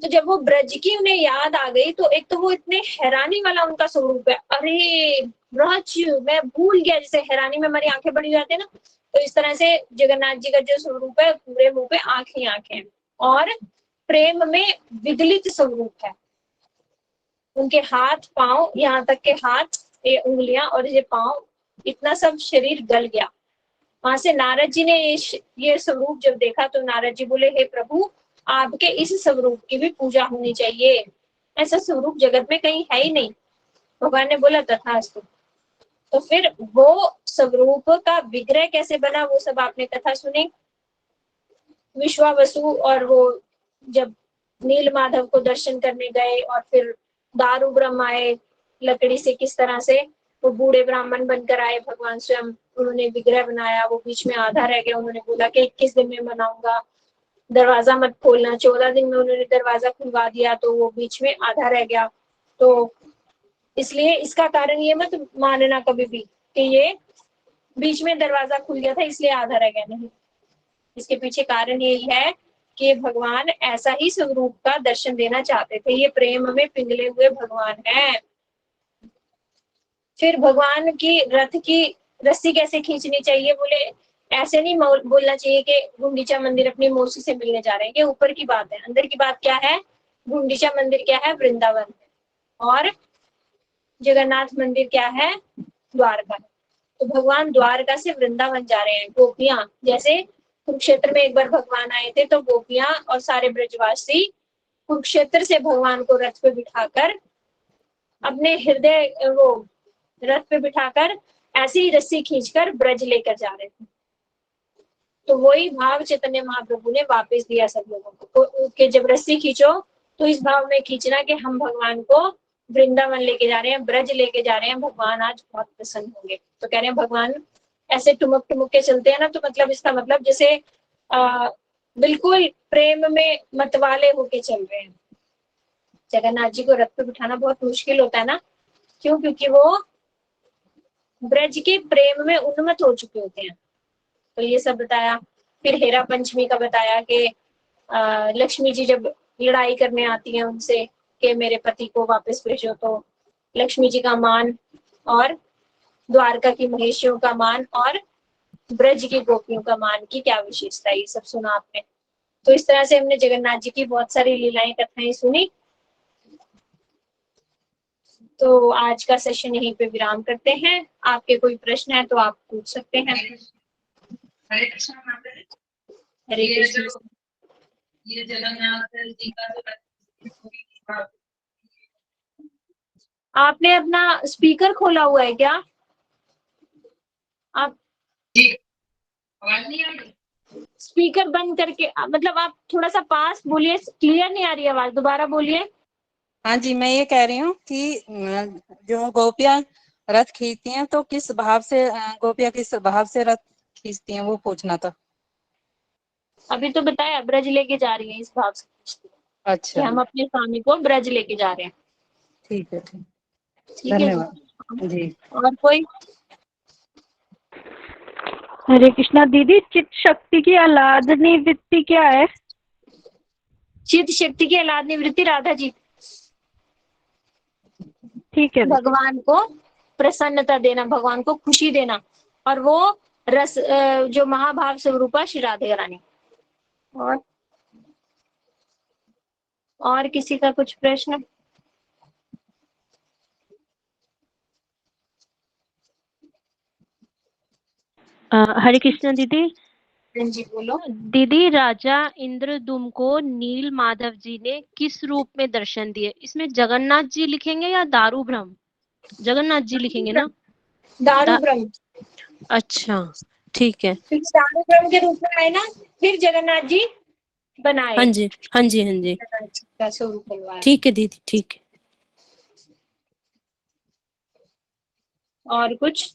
तो जब वो ब्रज की उन्हें याद आ गई तो एक तो वो इतने हैरानी वाला उनका स्वरूप है, अरे ब्रज मैं भूल गया, जैसे हैरानी में हमारी आंखें बड़ी जाती है ना, तो इस तरह से जगन्नाथ जी का जो स्वरूप है पूरे मुंह पे आंखें आंखें और प्रेम में विगलित स्वरूप है। उनके हाथ पांव, यहाँ तक के हाथ, ये उंगलियां और ये पांव, इतना सब शरीर गल गया। वहां से नारद जी ने ये स्वरूप जब देखा तो नारद जी बोले हे प्रभु, आपके इस स्वरूप की भी पूजा होनी चाहिए, ऐसा स्वरूप जगत में कहीं है ही नहीं। भगवान ने बोला तथास्तु। तो फिर वो स्वरूप का विग्रह कैसे बना वो सब आपने कथा सुनी। विश्वावसु और वो जब नील माधव को दर्शन करने गए और फिर दारू ब्रह्म आए लकड़ी से, किस तरह से वो बूढ़े ब्राह्मण बनकर आए, भगवान स्वयं उन्होंने विग्रह बनाया, वो बीच में आधा रह गया। उन्होंने बोला कि 21 दिन में बनाऊंगा, दरवाजा मत खोलना। 14 दिन में उन्होंने दरवाजा खुलवा दिया तो वो बीच में आधा रह गया। तो इसलिए इसका कारण ये मत मानना कभी भी कि ये बीच में दरवाजा खुल गया था इसलिए आधा रह गया, नहीं। इसके पीछे कारण यही है कि भगवान ऐसा ही स्वरूप का दर्शन देना चाहते थे। ये प्रेम में पिघले हुए भगवान है। फिर भगवान की रथ की रस्सी कैसे खींचनी चाहिए, बोले ऐसे नहीं बोलना चाहिए कि गुंडीचा मंदिर अपनी मौसी से मिलने जा रहे हैं। ये ऊपर की बात है, अंदर की बात क्या है। गुंडीचा मंदिर क्या है, वृंदावन, और जगन्नाथ मंदिर क्या है, द्वारका। तो भगवान द्वारका से वृंदावन जा रहे हैं। गोपियां जैसे कुरुक्षेत्र में एक बार भगवान आए थे तो गोपियां और सारे ब्रजवासी कुरुक्षेत्र से भगवान को रथ पे बिठाकर अपने हृदय वो रथ पे बिठाकर ऐसी ही रस्सी खींचकर ब्रज लेकर जा रहे थे। तो वही भाव चैतन्य महाप्रभु ने वापस दिया सब लोगों को कि जब रस्सी खींचो तो इस भाव में खींचना कि हम भगवान को वृंदावन लेके जा रहे हैं, ब्रज लेके जा रहे हैं, भगवान आज बहुत प्रसन्न होंगे। तो कह रहे हैं भगवान ऐसे टुमक टुमक के चलते हैं ना, तो मतलब इसका मतलब जैसे बिल्कुल प्रेम में मतवाले होके चल रहे हैं। जगन्नाथ जी को रथ पे बिठाना बहुत मुश्किल होता है ना, क्यों, क्योंकि वो ब्रज के प्रेम में उन्मत्त हो चुके होते हैं। तो ये सब बताया। फिर हेरा पंचमी का बताया कि लक्ष्मी जी जब लड़ाई करने आती है उनसे कि मेरे पति को वापस भेजो, तो लक्ष्मी जी का मान और द्वारका की महेशियों का मान और ब्रज की गोपियों का मान की क्या विशेषता, ये सब सुना आपने। तो इस तरह से हमने जगन्नाथ जी की बहुत सारी लीलाएं कथाएं सुनी। तो आज का सेशन यहीं पे विराम करते हैं। आपके कोई प्रश्न है तो आप पूछ सकते हैं। हरे कृष्ण माता जी। हरे कृष्ण। ये जगन्नाथ जी का जो आपने अपना स्पीकर खोला हुआ है क्या? आप आवाज नहीं आ रही? स्पीकर बंद करके, मतलब आप थोड़ा सा पास बोलिए, क्लियर नहीं आ रही आवाज, दोबारा बोलिए। हाँ जी, मैं ये कह रही हूँ कि जो गोपियां रथ खींचती हैं तो किस भाव से गोपियां किस भाव से रथ खींचती हैं, वो पूछना था। अभी तो बताया ब्रज लेके जा रही है इस भाव से कि अच्छा, हम अपने स्वामी को ब्रज लेके जा रहे हैं। ठीक है, ठीक, ठीक है धन्यवाद जी। और कोई? हरे कृष्णा दीदी, चित्त शक्ति की आह्लादनी वृत्ति क्या है? चित्त शक्ति की आह्लादनी वृत्ति राधा जी, ठीक है। भगवान को प्रसन्नता देना, भगवान को खुशी देना, और वो रस जो महाभाव स्वरूपा श्री राधे रानी। और और किसी का कुछ प्रश्न? हरे कृष्णा दीदी। जी बोलो। दीदी, राजा इंद्रदुम्न को नील माधव जी ने किस रूप में दर्शन दिए? इसमें जगन्नाथ जी लिखेंगे या दारू ब्रह्म? जगन्नाथ जी लिखेंगे ना? दारू दा, ब्रह्म। अच्छा, ठीक है। फिर दारू ब्रह्म के रूप में आए ना, फिर जगन्नाथ जी बनाए। हाँ जी, हाँ जी, हाँ जी, जगन्नाथ जी का स्वरूप बनवाया। ठीक है दीदी, ठीक है। और कुछ?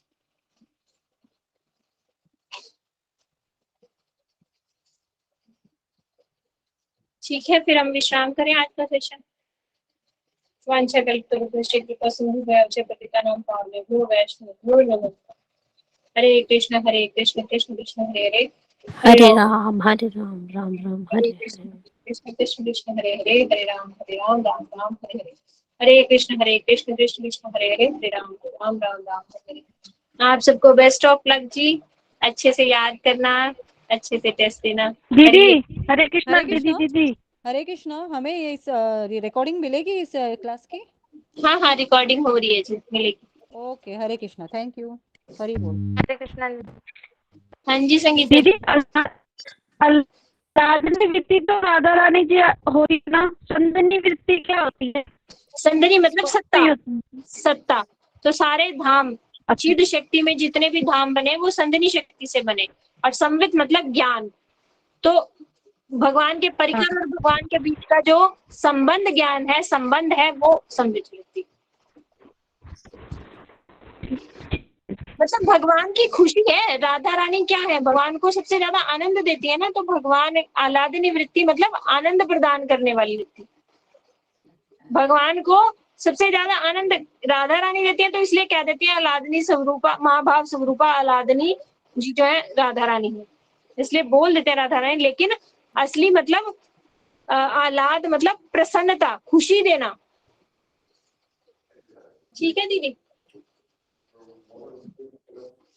ठीक है, फिर हम विश्राम करें आज का सेशन। वांछाकल्पतरुभ्यश्च कृपा सिंधु पतितानां पावनेभ्यो वैष्णवेभ्यो नमो नमः। हरे कृष्ण कृष्ण कृष्ण हरे हरे, हरे राम, राम राम, हरे हरे कृष्ण हरे। कृष्ण कृष्ण हरे हरे, हरे राम राम हरे हरे। हरे कृष्ण कृष्ण कृष्ण हरे हरे, राम राम हरे हरे। आप सबको बेस्ट ऑफ लक जी। अच्छे से याद करना, अच्छे से टेस्ट देना। दीदी, हरे हरे कृष्णा हरे दीदी। कृष्णा। दीदी, हरे कृष्णा, हमें ये इस रिकॉर्डिंग मिलेगी इस क्लास की? हाँ हाँ, रिकॉर्डिंग हो रही है जी, मिलेगी। Okay, Hare Krishna, thank you. Hari बोल। हरे कृष्णा हाँ जी संगीता दीदी। जी। अल्लादनी वृत्ति तो राधा रानी जी हो रही ना, संदनी वृत्ति क्या होती है? संदनी मतलब सत्ता। कोई होती है? सत्ता तो सारे धाम, अच्छा, चिद शक्ति में जितने भी धाम बने वो संदनी शक्ति से बने। और संवित मतलब ज्ञान। तो भगवान के हाँ, परिकर और भगवान के बीच का जो संबंध ज्ञान है, संबंध है, वो संवित व्यक्ति। मतलब भगवान की खुशी है। राधा रानी क्या है, भगवान को सबसे ज्यादा आनंद देती है ना, तो भगवान आह्लादिनी वृत्ति मतलब आनंद प्रदान करने वाली वृत्ति। भगवान को सबसे ज्यादा आनंद राधा रानी देती है, तो इसलिए कह देती है आह्लादिनी स्वरूपा, महाभाव स्वरूपा आह्लादिनी जी जो है राधा रानी है, इसलिए बोल देते हैं राधा रानी। लेकिन असली मतलब आह्लाद मतलब प्रसन्नता, खुशी देना। ठीक है दीदी।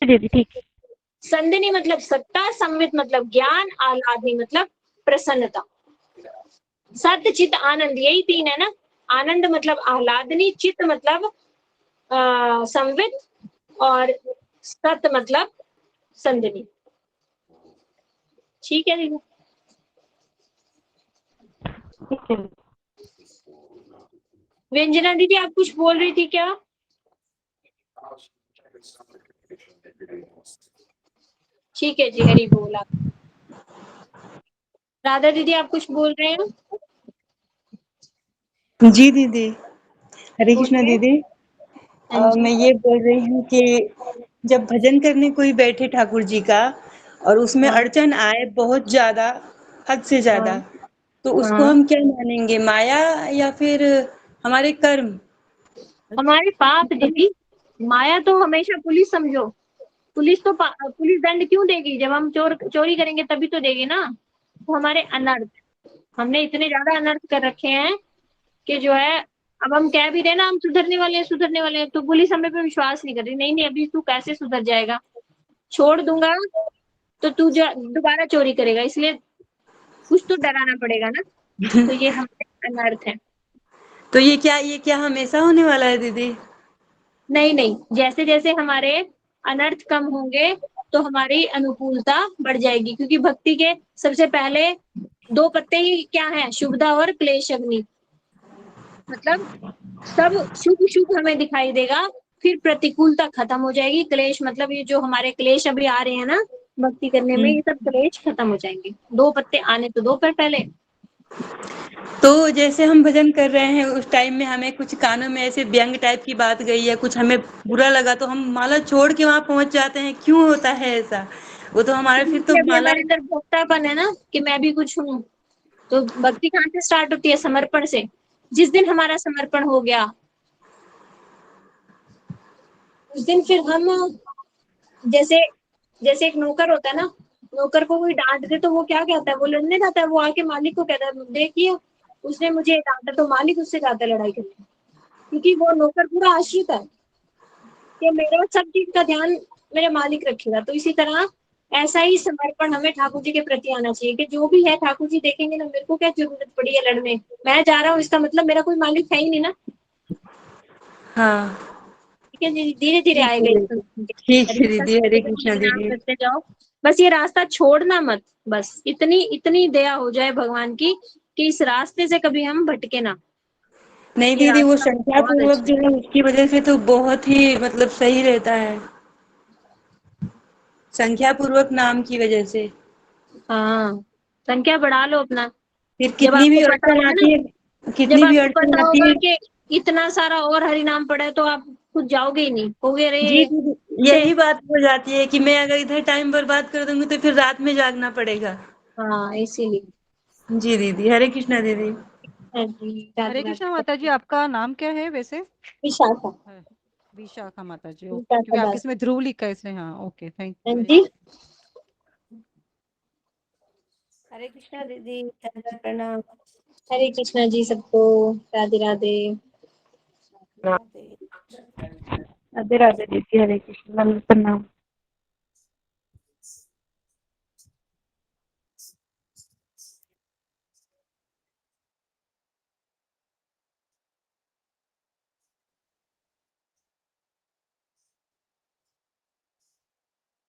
दीदी ठीक है। संदिनी मतलब सत्ता, संवित मतलब ज्ञान, आह्लादनी मतलब प्रसन्नता। सत्य चित आनंद, यही तीन है ना। आनंद मतलब आह्लादनी, चित्त मतलब संवित, और सत मतलब संदिनी। ठीक है दीदी। ठीक है। व्यंजना दीदी, आप कुछ बोल रही थी क्या? ठीक है जी, हरी बोल। आप राधा दीदी, आप कुछ बोल रहे हैं? जी दीदी। हरे कृष्णा बोलिए। दीदी। हाँ जी। मैं ये बोल रही हूँ कि जब भजन करने कोई बैठे ठाकुर जी का और उसमें हाँ अड़चन आए बहुत ज्यादा, हद से हाँ ज्यादा, तो उसको हाँ। हम क्या मानेंगे, माया या फिर हमारे कर्म? हमारे पाप दीदी। माया तो हमेशा पुलिस समझो। पुलिस तो पुलिस दंड क्यों देगी? जब हम चोरी करेंगे तभी तो देगी ना। तो हमारे अनर्थ, हमने इतने ज्यादा अनर्थ कर रखे हैं कि जो है, अब हम कह भी रहे ना हम सुधरने वाले हैं, तो पुलिस हमें पे विश्वास नहीं कर रही। नहीं नहीं, अभी तू कैसे सुधर जाएगा, छोड़ दूंगा तो तू दोबारा चोरी करेगा, इसलिए कुछ तो डराना पड़ेगा ना। तो ये हमारे अनर्थ है। तो ये क्या हमेशा होने वाला है दीदी? नहीं नहीं, जैसे जैसे हमारे अनर्थ कम होंगे तो हमारी अनुकूलता बढ़ जाएगी, क्योंकि भक्ति के सबसे पहले दो पत्ते ही क्या है, शुभदा और क्लेश अग्नि। मतलब सब शुभ शुभ हमें दिखाई देगा, फिर प्रतिकूलता खत्म हो जाएगी। क्लेश मतलब ये जो हमारे क्लेश अभी आ रहे हैं ना भक्ति करने में, ये सब क्लेश खत्म हो जाएंगे। दो पत्ते आने तो दो पर पहले। तो जैसे हम भजन कर रहे हैं उस टाइम में हमें कुछ कानों में ऐसे व्यंग टाइप की बात गई है, कुछ हमें बुरा लगा, तो हम माला छोड़ के वहां पहुंच जाते हैं, क्यों होता है ऐसा? वो तो हमारे फिर तो इसलिए अभी माला। हमारे अंदर भोक्तापन है ना, कि मैं भी कुछ हूँ। तो भक्ति कहाँ से स्टार्ट होती है? समर्पण से। जिस दिन हमारा समर्पण हो गया, उस दिन फिर हम, जैसे जैसे एक नौकर होता है ना, नौकर को कोई डांट दे तो वो क्या कहता है, वो लड़ने जाता है, वो आके मालिक को कहता है देखिए उसने मुझे डांटा, तो मालिक उससे जाता है लड़ाई करने। क्योंकि वो नौकर पूरा आश्रित है कि मेरा सब चीज का ध्यान मेरे मालिक रखेगा। तो इसी तरह ऐसा ही समर्पण हमें ठाकुर जी के प्रति आना चाहिए कि जो भी है ठाकुर जी देखेंगे ना, मेरे को क्या जरूरत पड़ी है लड़ने, मैं जा रहा हूँ, इसका मतलब मेरा कोई मालिक है ही नहीं ना। हाँ ठीक है जी, धीरे धीरे ठीक आएगा है इस संस्कृति के। ठीक हरे है कृष्णा, दीदी, हरे कृष्णा हरि नाम दीदी। करते जाओ, बस ये रास्ता छोड़ना मत, बस इतनी इतनी दया हो जाए भगवान की कि इस रास्ते से कभी हम भटके ना। नहीं ये दीदी, वो रास्ता संख्या बहुत पूर्वक अच्छा जो है उसकी वजह से तो बहुत ही मतलब सही रहता है, संख्या पूर्वक नाम की वजह से। है। हाँ, संख्या बढ़ा लो अपना। फिर जब कितनी आपको भी पता अड़चन होगा ना, आती है, जब कितनी भी आपको अड़चन पता आती होगा है। कि इतना सारा और हरि नाम पड़ा है तो आप खुद जाओगे ही नहीं, कहोगे अरे जी दीदी, से। यही बात हो जाती है कि मैं अगर इधर टाइम बर्बाद कर दूंगी तो फिर रात में जागना पड़ेगा। हाँ, इसीलिए। जी दीदी, हरे कृष्णा दीदी। हाँ जी, राधे हरे कृष्णा राधे। माता जी, आपका नाम क्या है वैसे? विशाखा। है, विशाखा माता जी, ओके, विशाखा क्योंकि आपके दास। इसमें ध्रुव लिखा है इसलिए। हाँ, ओके, थैंक हाँ यू वेरी जी। मच। हरे कृष्णा दीदी, सादर प्रणाम। हरे कृष्णा जी सबको। राधे राधे। राधे राधे दीदी, हरे कृष्णा, प्रणाम।